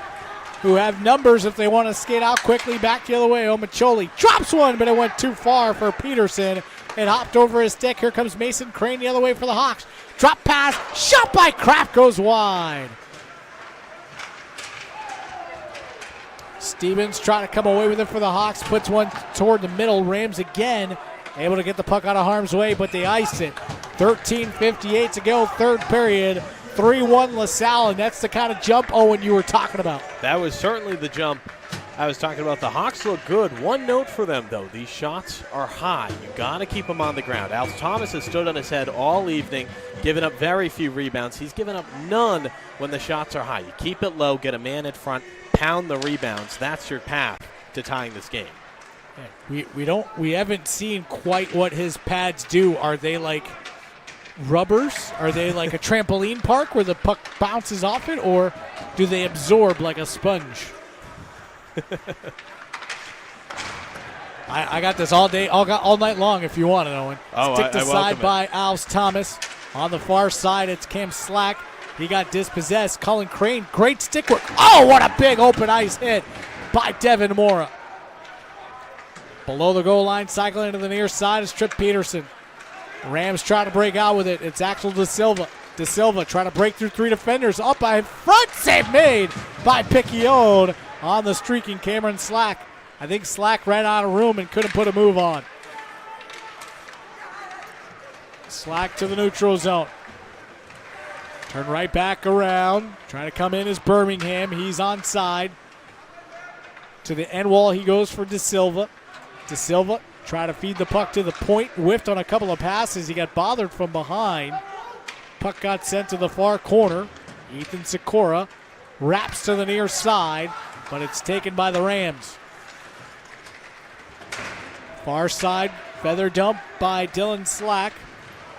who have numbers if they want to skate out quickly. Back the other way, Omacholi drops one, but it went too far for Peterson. It hopped over his stick. Here comes Mason Crane the other way for the Hawks. Drop pass, shot by Kraft, goes wide. Stevens trying to come away with it for the Hawks. Puts one toward the middle. Rams again able to get the puck out of harm's way, but they ice it. 13:58 to go, third period. 3-1 LaSalle, and that's the kind of jump, Owen, you were talking about. That was certainly the jump I was talking about. The Hawks look good. One note for them, though. These shots are high. You got to keep them on the ground. Al Thomas has stood on his head all evening, giving up very few rebounds. He's given up none when the shots are high. You keep it low, get a man in front, pound the rebounds. That's your path to tying this game. We haven't seen quite what his pads do. Are they like rubbers? Are they like a trampoline park where the puck bounces off it, or do they absorb like a sponge? I got this all day, all night long if you want it, Owen. Stick to side by Alves Thomas. On the far side, it's Cam Slack. He got dispossessed. Colin Crane, great stick work. Oh, what a big open ice hit by Devin Mora. Below the goal line, cycling into the near side is Trip Peterson. Rams try to break out with it. It's Axel De Silva. De Silva trying to break through three defenders. Up by front, save made by Piccione on the streaking Cameron Slack. I think Slack ran out of room and couldn't put a move on. Slack to the neutral zone. Turn right back around. Trying to come in is Birmingham. He's onside. To the end wall he goes for De Silva. De Silva try to feed the puck to the point. Whiffed on a couple of passes. He got bothered from behind. Puck got sent to the far corner. Ethan Sikora wraps to the near side, but it's taken by the Rams. Far side, feather dump by Dylan Slack.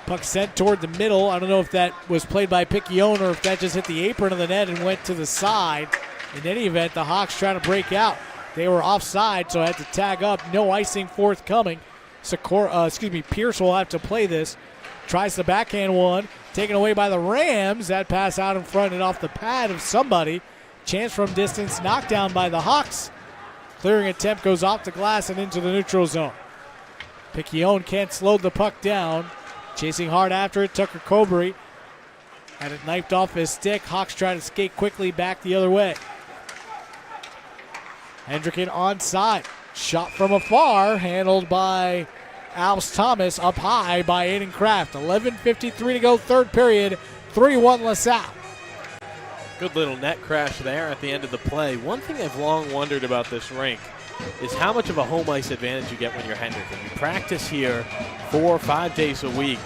Puck sent toward the middle. I don't know if that was played by Piccione or if that just hit the apron of the net and went to the side. In any event, the Hawks trying to break out. They were offside, so I had to tag up. No icing forthcoming. Pierce will have to play this. Tries the backhand one. Taken away by the Rams. That pass out in front and off the pad of somebody. Chance from distance. Knocked down by the Hawks. Clearing attempt goes off the glass and into the neutral zone. Piccione can't slow the puck down. Chasing hard after it. Tucker Cobury had it knifed off his stick. Hawks try to skate quickly back the other way. Hendricken onside. Shot from afar. Handled by Alves Thomas. Up high by Aiden Kraft. 11:53 to go, third period. 3-1 LaSalle. Good little net crash there at the end of the play. One thing I've long wondered about this rink is how much of a home ice advantage you get when you're Hendricken. You practice here 4 or 5 days a week.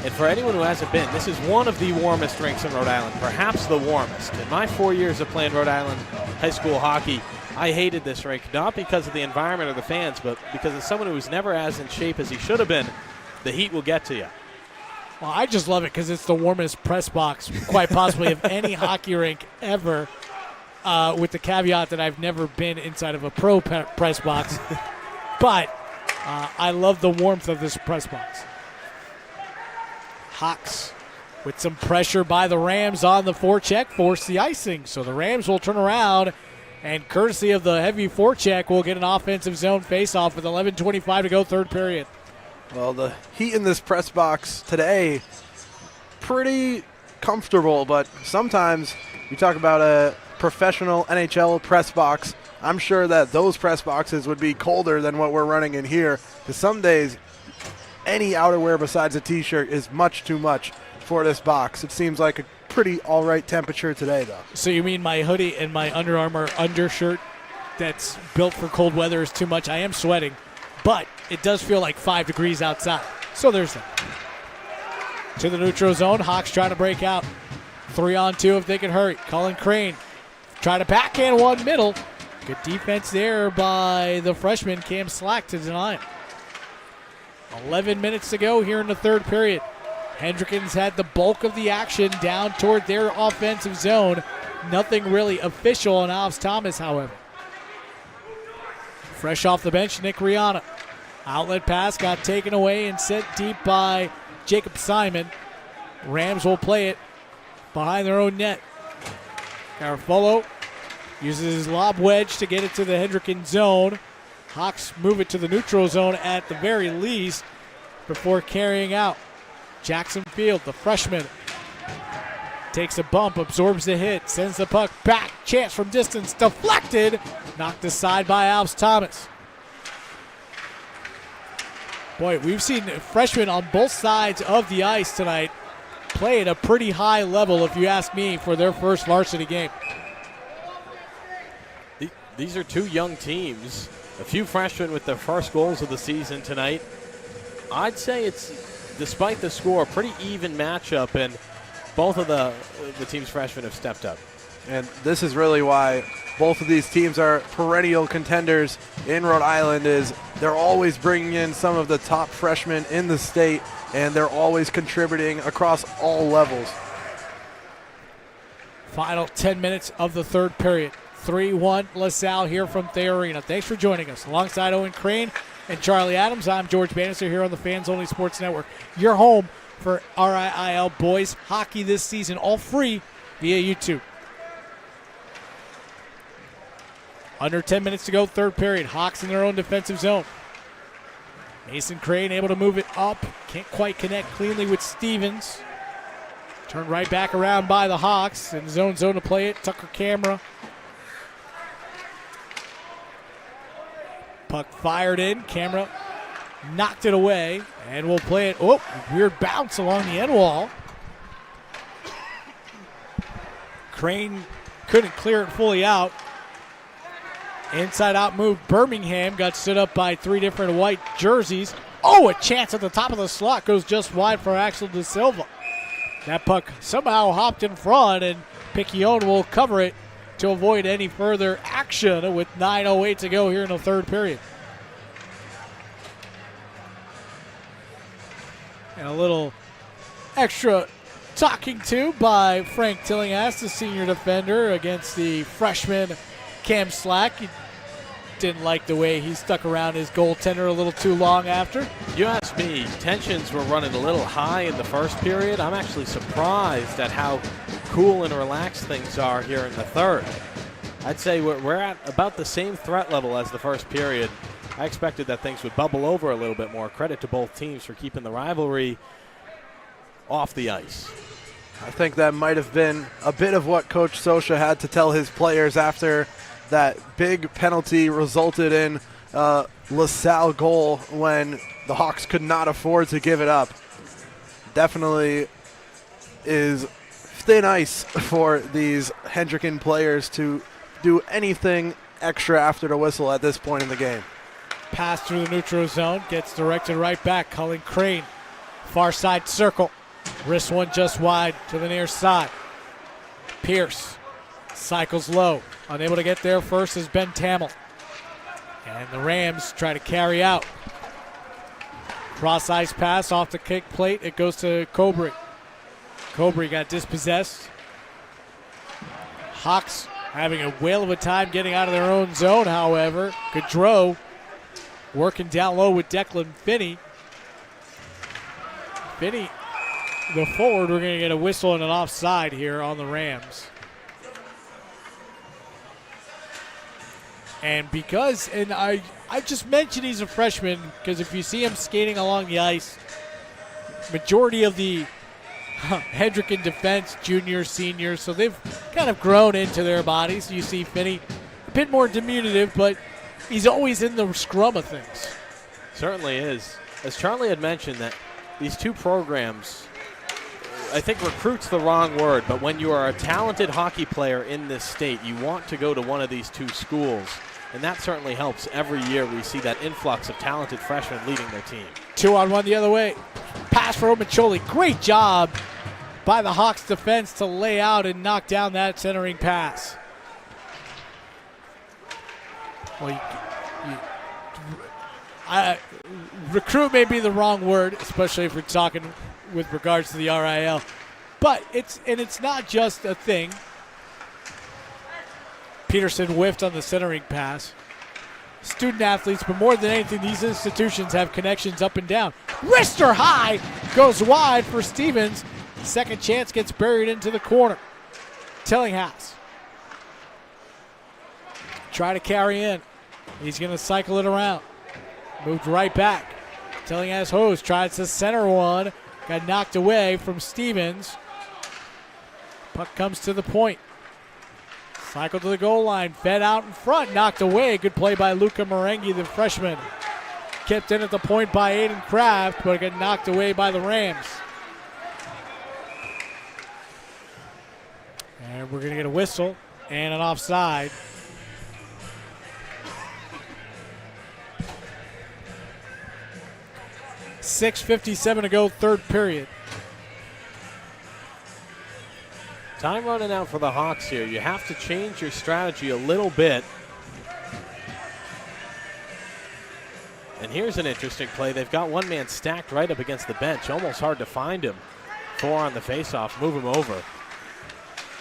And for anyone who hasn't been, this is one of the warmest rinks in Rhode Island, perhaps the warmest. In my 4 years of playing Rhode Island high school hockey, I hated this rink, not because of the environment or the fans, but because as someone who was never as in shape as he should have been, the heat will get to you. Well, I just love it because it's the warmest press box, quite possibly, of any hockey rink ever, with the caveat that I've never been inside of a pro press box. But I love the warmth of this press box. Hawks with some pressure by the Rams on the forecheck force the icing. So the Rams will turn around, and courtesy of the heavy forecheck, we'll get an offensive zone faceoff with 11:25 to go, third period. Well, the heat in this press box today, pretty comfortable, but sometimes you talk about a professional NHL press box. I'm sure that those press boxes would be colder than what we're running in here, because some days any outerwear besides a t-shirt is much too much for this box. It seems like a pretty all right temperature today, though. So you mean my hoodie and my Under Armour undershirt that's built for cold weather is too much? I am sweating, but it does feel like 5 degrees outside. So there's that. To the neutral zone, Hawks trying to break out. 3-on-2 if they can hurry. Colin Crane trying to backhand one middle. Good defense there by the freshman Cam Slack to deny it. 11 minutes to go here in the third period. Hendricken's had the bulk of the action down toward their offensive zone. Nothing really official on Alves Thomas, however. Fresh off the bench, Nick Rihanna. Outlet pass got taken away and sent deep by Jacob Simon. Rams will play it behind their own net. Garofalo Uses his lob wedge to get it to the Hendricken zone. Hawks move it to the neutral zone at the very least before carrying out. Jackson Field, the freshman, takes a bump, absorbs the hit, sends the puck back. Chance from distance, deflected. Knocked aside by Alves Thomas. Boy, we've seen freshmen on both sides of the ice tonight play at a pretty high level, if you ask me, for their first varsity game. These are two young teams. A few freshmen with their first goals of the season tonight. I'd say it's, despite the score, a pretty even matchup, and both of the team's freshmen have stepped up. And this is really why both of these teams are perennial contenders in Rhode Island, is they're always bringing in some of the top freshmen in the state, and they're always contributing across all levels. Final 10 minutes of the third period. 3-1 LaSalle here from Thayer Arena. Thanks for joining us. Alongside Owen Crane and Charlie Adams, I'm George Bannister here on the Fans Only Sports Network. Your home for RIIL boys hockey this season, all free via YouTube. Under 10 minutes to go, third period. Hawks in their own defensive zone. Mason Crane able to move it up. Can't quite connect cleanly with Stevens. Turned right back around by the Hawks. In zone to play it. Tucker Camera. Puck fired in. Camera knocked it away. And we'll play it. Oh, weird bounce along the end wall. Crane couldn't clear it fully out. Inside out move. Birmingham got stood up by three different white jerseys. Oh, a chance at the top of the slot. Goes just wide for Axel De Silva. That puck somehow hopped in front, and Piccione will cover it to avoid any further action with 9:08 to go here in the third period. And a little extra talking to by Frank Tillinghast, the senior defender, against the freshman Cam Slack. He didn't like the way he stuck around his goaltender a little too long after. You asked me, tensions were running a little high in the first period. I'm actually surprised at how cool and relaxed things are here in the third. I'd say we're at about the same threat level as the first period. I expected that things would bubble over a little bit more. Credit to both teams for keeping the rivalry off the ice. I think that might have been a bit of what Coach Sosha had to tell his players after that big penalty resulted in LaSalle goal when the Hawks could not afford to give it up. Definitely is thin ice for these Hendricken players to do anything extra after the whistle at this point in the game. Pass through the neutral zone, gets directed right back. Cullen Crane, far side circle. Wrist one just wide to the near side. Pierce cycles low. Unable to get there first is Ben Tamel. And the Rams try to carry out. Cross ice pass off the kick plate. It goes to Cobry. Cobry got dispossessed. Hawks having a whale of a time getting out of their own zone, however. Gaudreau working down low with Declan Finney. Finney, the forward, we're going to get a whistle and an offside here on the Rams. And because, and I just mentioned he's a freshman, because if you see him skating along the ice, majority of the Hendricken defense, juniors, seniors, so they've kind of grown into their bodies. You see Finney a bit more diminutive, but he's always in the scrum of things. Certainly is. As Charlie had mentioned, that these two programs, I think recruit's the wrong word, but when you are a talented hockey player in this state, you want to go to one of these two schools. And that certainly helps. Every year we see that influx of talented freshmen leading their team. 2-on-1 the other way. Pass for Omacholi. Great job by the Hawks defense to lay out and knock down that centering pass. Well, recruit may be the wrong word, especially if we're talking with regards to the RIL. But it's not just a thing. Peterson whiffed on the centering pass. Student athletes, but more than anything, these institutions have connections up and down. Wrister high goes wide for Stevens. Second chance gets buried into the corner. Tillinghast. try to carry in. He's going to cycle it around. Moved right back. Tillinghast Hose tries to center one. Got knocked away from Stevens. Puck comes to the point. Cycle to the goal line. Fed out in front. Knocked away. Good play by Luca Marengi, the freshman. Kept in at the point by Aiden Kraft, but got knocked away by the Rams. And we're going to get a whistle and an offside. .6:57 to go, third period. Time running out for the Hawks here. You have to change your strategy a little bit. And here's an interesting play. They've got one man stacked right up against the bench. Almost hard to find him. 4 on the faceoff. Move him over.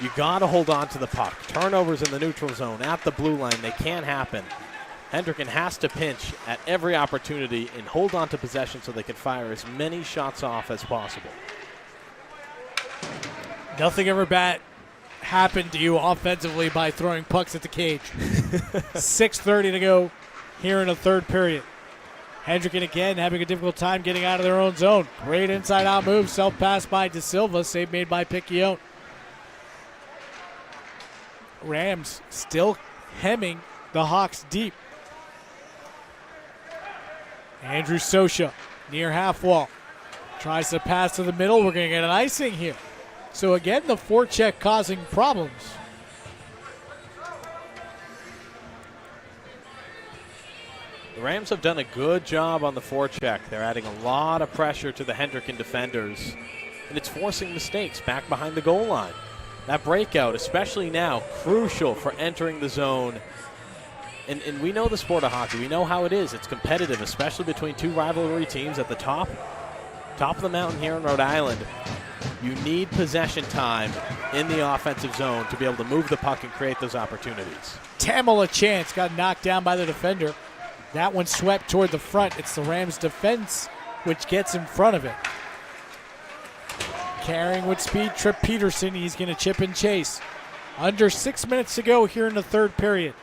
You got to hold on to the puck. Turnovers in the neutral zone at the blue line. They can't happen. Hendricken has to pinch at every opportunity and hold on to possession so they can fire as many shots off as possible. Nothing ever bad happened to you offensively by throwing pucks at the cage. 6:30 to go here in the third period. Hendricken again having a difficult time getting out of their own zone. Great inside-out move, self-pass by De Silva, save made by Piccione. Rams still hemming the Hawks deep. Andrew Sosha near half wall. Tries to pass to the middle. We're going to get an icing here. So again, the forecheck causing problems. The Rams have done a good job on the forecheck. They're adding a lot of pressure to the Hendricken defenders, and it's forcing mistakes back behind the goal line. That breakout, especially now, crucial for entering the zone. And we know the sport of hockey. We know how it is. It's competitive, especially between two rivalry teams at the top of the mountain here in Rhode Island. You need possession time in the offensive zone to be able to move the puck and create those opportunities. Tamil a chance, got knocked down by the defender. That one swept toward the front. It's the Rams defense which gets in front of it. Carrying with speed, Trip Peterson. He's going to chip and chase. Under 6 minutes to go here in the third period.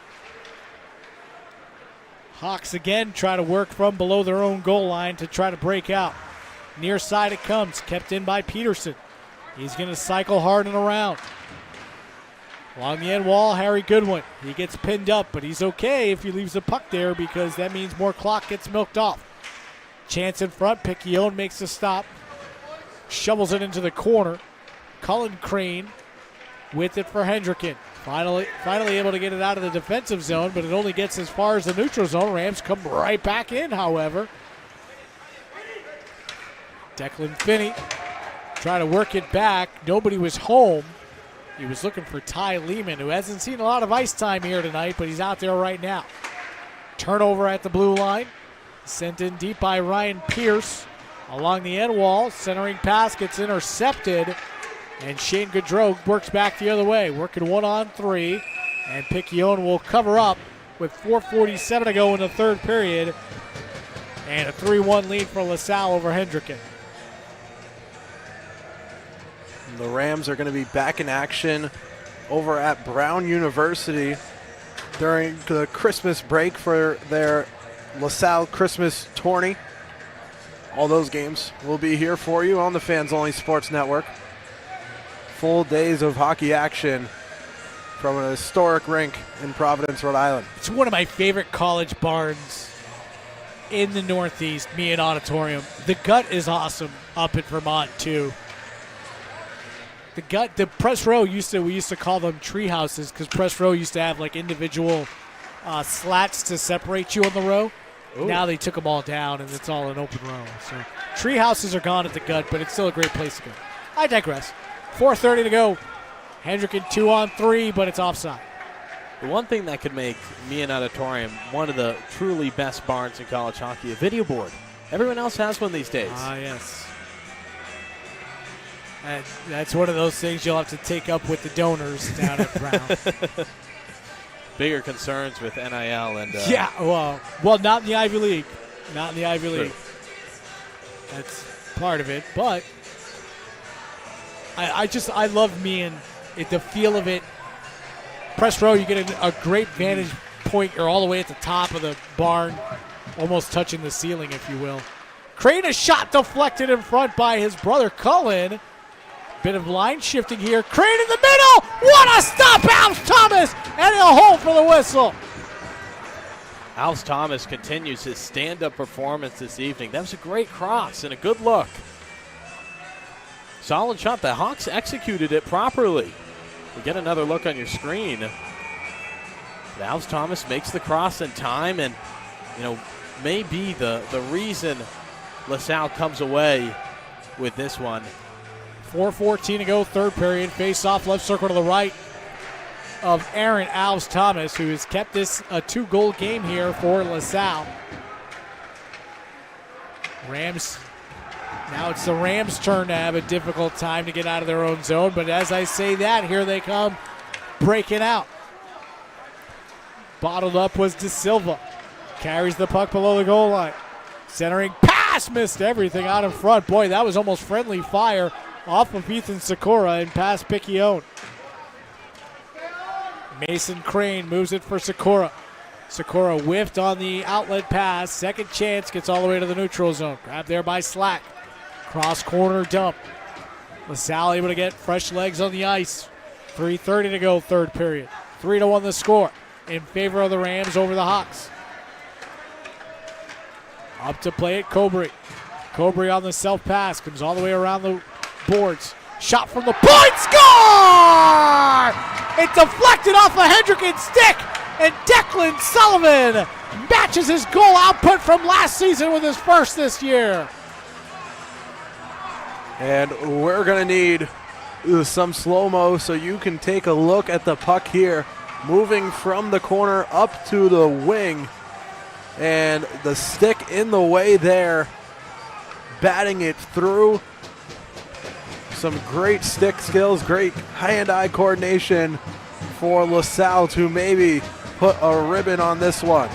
Hawks again try to work from below their own goal line to try to break out. Near side it comes, kept in by Peterson. He's going to cycle hard and around. Along the end wall, Harry Goodwin. He gets pinned up, but he's okay if he leaves the puck there because that means more clock gets milked off. Chance in front, Piccione makes the stop. Shovels it into the corner. Cullen Crane with it for Hendricken. Finally able to get it out of the defensive zone, but it only gets as far as the neutral zone. Rams come right back in, however. Declan Finney trying to work it back. Nobody was home. He was looking for Ty Lehman, who hasn't seen a lot of ice time here tonight, but he's out there right now. Turnover at the blue line. Sent in deep by Ryan Pierce. Along the end wall, centering pass gets intercepted. And Shane Gaudreau works back the other way, working 1-on-3. And Piccione will cover up with 4:47 to go in the third period. And a 3-1 lead for LaSalle over Hendricken. The Rams are going to be back in action over at Brown University during the Christmas break for their LaSalle Christmas tourney. All those games will be here for you on the Fans Only Sports Network. Full days of hockey action from an historic rink in Providence, Rhode Island. It's one of my favorite college barns in the Northeast, Meehan Auditorium. The Gut is awesome up in Vermont, too. The Gut, the press row we used to call them tree houses because press row used to have like individual slats to separate you on the row. Ooh. Now they took them all down and it's all an open row. So tree houses are gone at the Gut, but it's still a great place to go. I digress. 4:30 to go. Hendricken 2-on-3, but it's offside. The one thing that could make Meehan Auditorium one of the truly best barns in college hockey, a video board. Everyone else has one these days. Ah, yes. And that's one of those things you'll have to take up with the donors down at Brown. Bigger concerns with NIL and yeah, well, not in the Ivy League. Not in the Ivy League. That's part of it, but I love Meehan. The feel of it. Press row, you get a great vantage point, you're all the way at the top of the barn, almost touching the ceiling, if you will. Crane, a shot deflected in front by his brother Cullen. Bit of line shifting here. Crane in the middle. What a stop, Alf Thomas, and he'll hold for the whistle. Alf Thomas continues his stand-up performance this evening. That was a great cross and a good look. Solid shot. The Hawks executed it properly. We get another look on your screen. But Alf Thomas makes the cross in time, and may be the reason LaSalle comes away with this one. 4:14 to go, third period. Face off, left circle to the right of Aaron Alves Thomas, who has kept this a 2-goal game here for LaSalle. Rams, now it's the Rams' turn to have a difficult time to get out of their own zone, but as I say that, here they come breaking out. Bottled up was De Silva. Carries the puck below the goal line. Centering pass, missed everything out in front. Boy, that was almost friendly fire off of Ethan Sikora and past Piccione. Mason Crane moves it for Sikora. Sikora whiffed on the outlet pass. Second chance, gets all the way to the neutral zone. Grabbed there by Slack. Cross corner dump. LaSalle able to get fresh legs on the ice. 3:30 to go, third period. 3-1 the score in favor of the Rams over the Hawks. Up to play it, Cobry. Cobry on the self pass, comes all the way around the boards. Shot from the point, score! It deflected off a Hendricken stick, and Declan Sullivan matches his goal output from last season with his first this year. And we're going to need some slow-mo so you can take a look at the puck here, moving from the corner up to the wing. And the stick in the way there, batting it through. Some great stick skills, great hand-eye coordination for LaSalle to maybe put a ribbon on this one.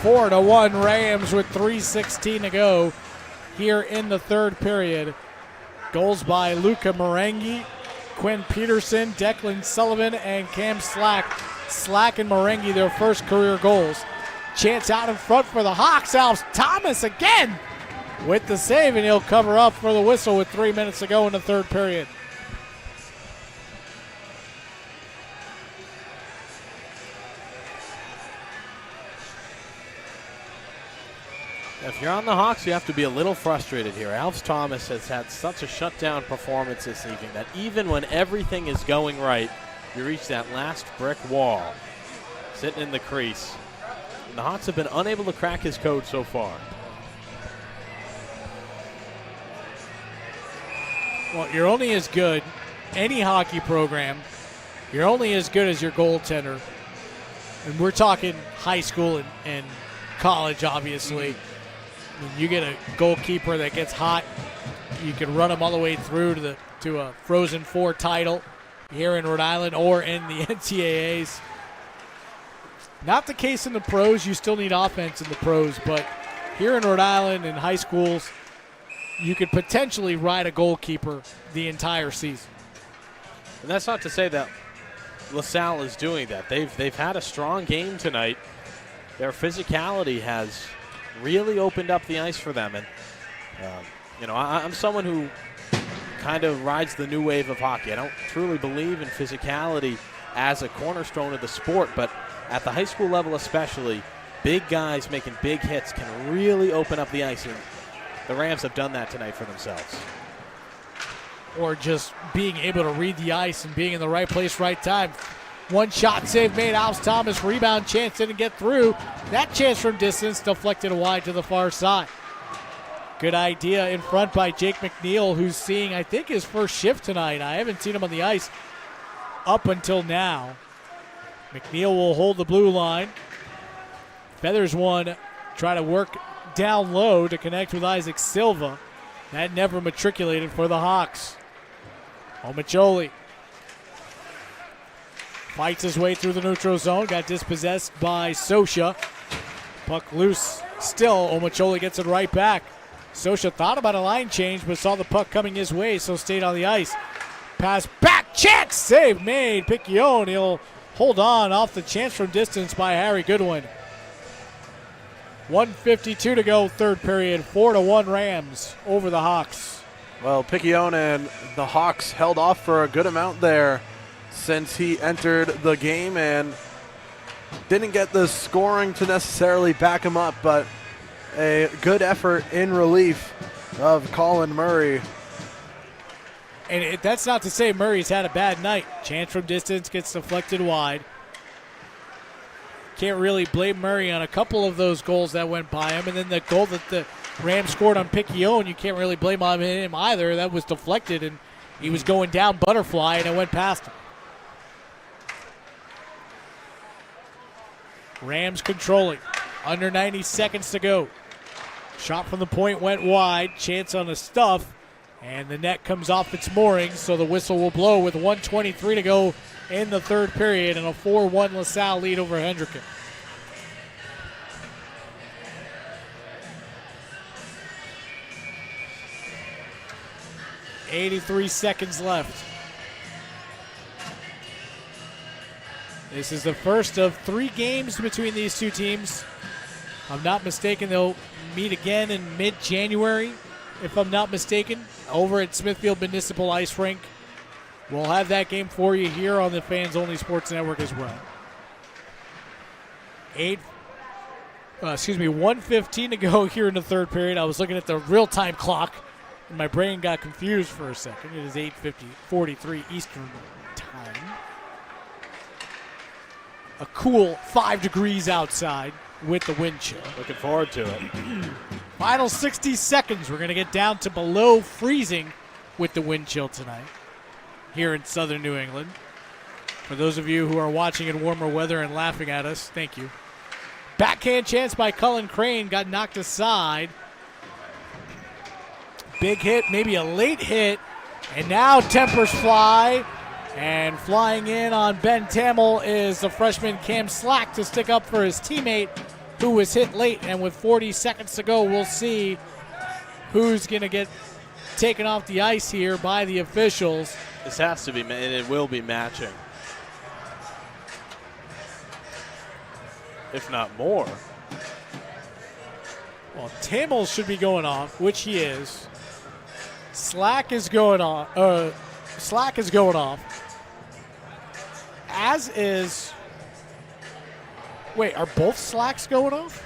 4-1 Rams with 3:16 to go here in the third period. Goals by Luca Marengi, Quinn Peterson, Declan Sullivan, and Cam Slack. Slack and Marengi, their first career goals. Chance out in front for the Hawks. Alf Thomas again with the save, and he'll cover up for the whistle with 3 minutes to go in the third period. If you're on the Hawks, you have to be a little frustrated here. Alf Thomas has had such a shutdown performance this evening that even when everything is going right, you reach that last brick wall sitting in the crease. And the Hawks have been unable to crack his code so far. Well, you're only as good, any hockey program, you're only as good as your goaltender. And we're talking high school and college, obviously. I mean, you get a goalkeeper that gets hot, you can run him all the way through to a Frozen Four title here in Rhode Island or in the NCAAs. Not the case in the pros. You still need offense in the pros, but here in Rhode Island in high schools, you could potentially ride a goalkeeper the entire season. And that's not to say that LaSalle is doing that. They've had a strong game tonight. Their physicality has really opened up the ice for them. And, I'm someone who kind of rides the new wave of hockey. I don't truly believe in physicality as a cornerstone of the sport, but at the high school level especially, big guys making big hits can really open up the ice. And the Rams have done that tonight for themselves. Or just being able to read the ice and being in the right place, right time. One shot save made. Alf Thomas, rebound chance, didn't get through. That chance from distance deflected wide to the far side. Good idea in front by Jake McNeil, who's seeing, I think, his first shift tonight. I haven't seen him on the ice up until now. McNeil will hold the blue line. Feathers one, try to work down low to connect with Isaac Silva. That never matriculated for the Hawks. Omacholi fights his way through the neutral zone. Got dispossessed by Sosha. Puck loose still. Omacholi gets it right back. Sosha thought about a line change, but saw the puck coming his way, so stayed on the ice. Pass back, chance, save made. Piccione, he'll hold on off the chance from distance by Harry Goodwin. 1:52 to go, third period. 4-1 Rams over the Hawks. Well, Picayune and the Hawks held off for a good amount there since he entered the game and didn't get the scoring to necessarily back him up, but a good effort in relief of Colin Murray. And that's not to say Murray's had a bad night. Chance from distance gets deflected wide. Can't really blame Murray on a couple of those goals that went by him. And then the goal that the Rams scored on Picayune, you can't really blame on him either. That was deflected, and he was going down butterfly, and it went past him. Rams controlling. Under 90 seconds to go. Shot from the point went wide. Chance on the stuff. And the net comes off its moorings, so the whistle will blow with 1:23 to go in the third period and a 4-1 LaSalle lead over Hendricken. .83 seconds left. This is the first of 3 games between these two teams. If I'm not mistaken, they'll meet again in mid-January, if I'm not mistaken, over at Smithfield Municipal Ice Rink. We'll have that game for you here on the Fans Only Sports Network as well. 1:15 to go here in the third period. I was looking at the real-time clock, and my brain got confused for a second. It is 8:43 Eastern Time. A cool 5 degrees outside with the wind chill. Looking forward to it. Final 60 seconds. We're going to get down to below freezing with the wind chill tonight here in southern New England. For those of you who are watching in warmer weather and laughing at us, thank you. Backhand chance by Cullen Crane, got knocked aside. Big hit, maybe a late hit, and now tempers fly. And flying in on Ben Tamel is the freshman Cam Slack to stick up for his teammate who was hit late. And with 40 seconds to go, we'll see who's going to get taken off the ice here by the officials. This has to be, and it will be matching. If not more. Well, Tamel should be going off, which he is. Slack is going off. As is. Wait, are both Slacks going off?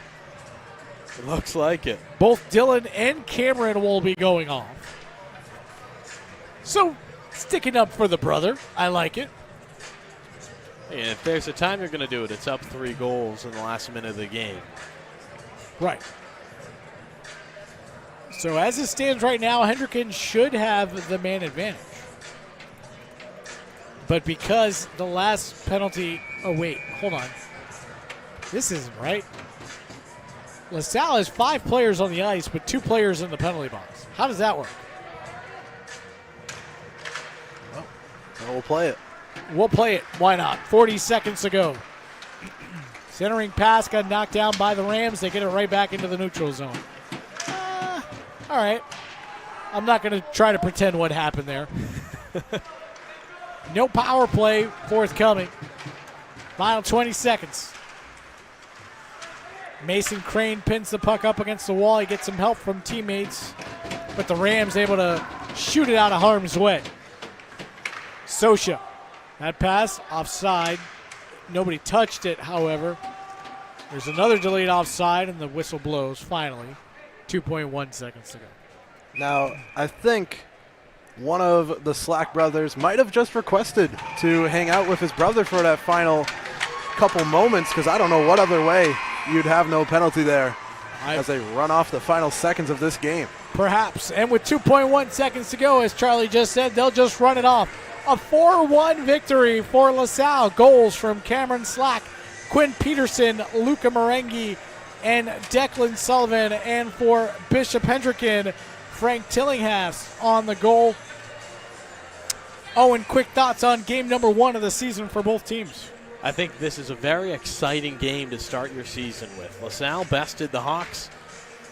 It looks like it. Both Dylan and Cameron will be going off. So, sticking up for the brother. I like it. And if there's a time you're going to do it, it's up 3 goals in the last minute of the game. Right. So, as it stands right now, Hendricken should have the man advantage. But because the last penalty... Oh, wait. Hold on. This isn't right. LaSalle has 5 players on the ice, but 2 players in the penalty box. How does that work? Well, we'll play it. We'll play it. Why not? 40 seconds to go. Centering pass got knocked down by the Rams. They get it right back into the neutral zone. All right. I'm not going to try to pretend what happened there. No power play forthcoming. Final 20 seconds. Mason Crane pins the puck up against the wall. He gets some help from teammates, but the Rams able to shoot it out of harm's way. Sosha. That pass offside. Nobody touched it, however. There's another delayed offside, and the whistle blows finally. 2.1 seconds to go. Now, I think one of the Slack brothers might have just requested to hang out with his brother for that final couple moments, because I don't know what other way you'd have no penalty there as they run off the final seconds of this game. Perhaps. And with 2.1 seconds to go, as Charlie just said, they'll just run it off. A 4-1 victory for LaSalle. Goals from Cameron Slack, Quinn Peterson, Luca Marenghi, and Declan Sullivan. And for Bishop Hendricken, Frank Tillinghast on the goal. Oh, and quick thoughts on game number 1 of the season for both teams. I think this is a very exciting game to start your season with. LaSalle bested the Hawks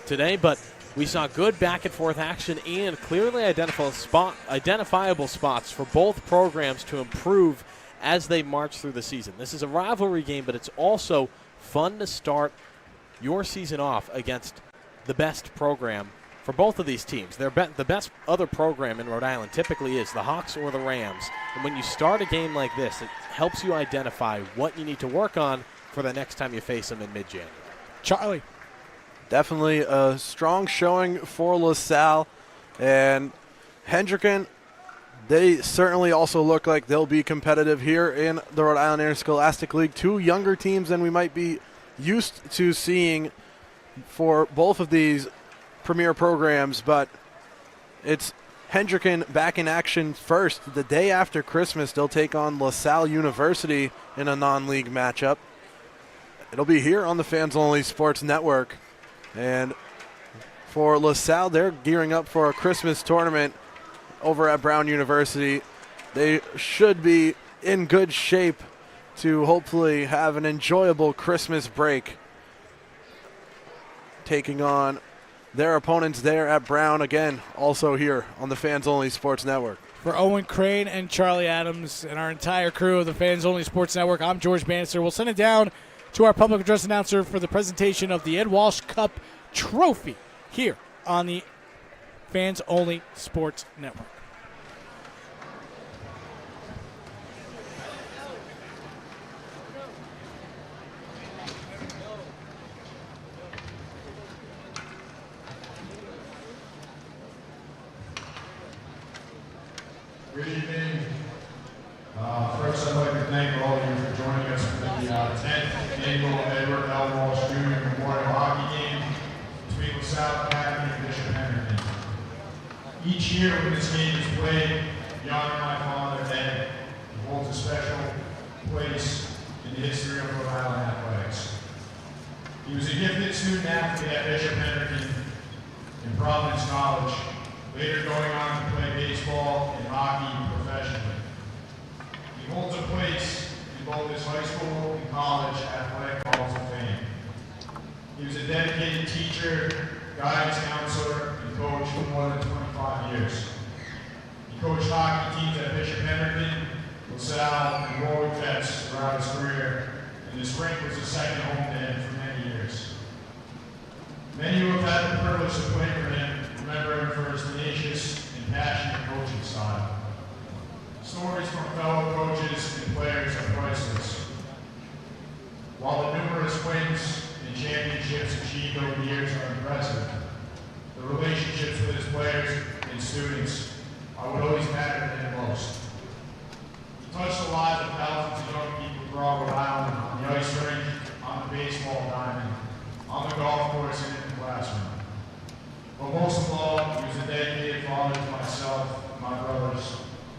today, but we saw good back-and-forth action and clearly identifiable spots for both programs to improve as they march through the season. This is a rivalry game, but it's also fun to start your season off against the best program for both of these teams. The best other program in Rhode Island typically is the Hawks or the Rams. And when you start a game like this, it helps you identify what you need to work on for the next time you face them in mid-January. Charlie. Definitely a strong showing for LaSalle. And Hendricken, they certainly also look like they'll be competitive here in the Rhode Island Interscholastic League. Two younger teams than we might be used to seeing for both of these premier programs, but it's Hendricken back in action first. The day after Christmas, they'll take on LaSalle University in a non-league matchup. It'll be here on the Fans Only Sports Network. And for LaSalle, they're gearing up for a Christmas tournament over at Brown University. They should be in good shape to hopefully have an enjoyable Christmas break, taking on their opponents there at Brown, again, also here on the Fans Only Sports Network. For Owen Crane and Charlie Adams and our entire crew of the Fans Only Sports Network, I'm George Bannister. We'll send it down to our public address announcer for the presentation of the Ed Walsh Cup Trophy here on the Fans Only Sports Network. Good evening. First, I'd like to thank all of you for joining us for the 10th annual Edward L. Walsh Jr. Memorial Hockey Game between LaSalle Academy and Bishop Hendricken. Each year when this game is played, the honor of my father, Ed, holds a special place in the history of Rhode Island athletics. He was a gifted student athlete at Bishop Hendricken in Providence College, later going on to play baseball and hockey professionally. He holds a place in both his high school and college athletic halls of fame. He was a dedicated teacher, guidance counselor, and coach for more than 25 years. He coached hockey teams at Bishop Hendricken, LaSalle, and Warwick Vets throughout his career, and this rink was a second home to him for many years. Many who have had the privilege to play for him remember him for his tenacious and passionate coaching style. Stories from fellow coaches and players are priceless. While the numerous wins and championships achieved over the years are impressive, the relationships with his players and students are what always matter to him most. He touched the lives of thousands of young people throughout Rhode Island, on the ice rink, on the baseball diamond, on the golf course, and in the classroom. But most of all, he was a dedicated father to myself and my brothers,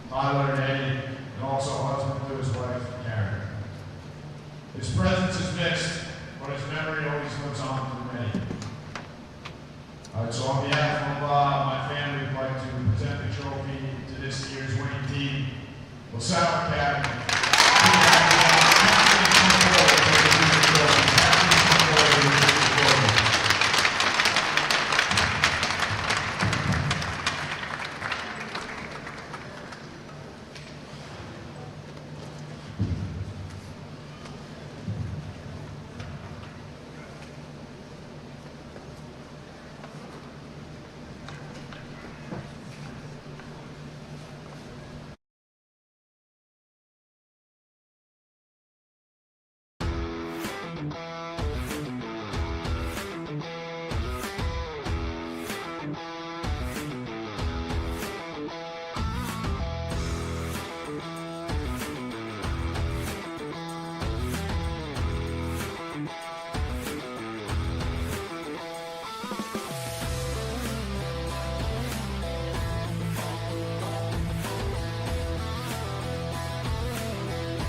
Tyler and Eddie, and also a husband to his wife, Karen. His presence is missed, but his memory always lives on through many. So on behalf of my family, we'd like to present the trophy to this year's winning team, LaSalle Academy.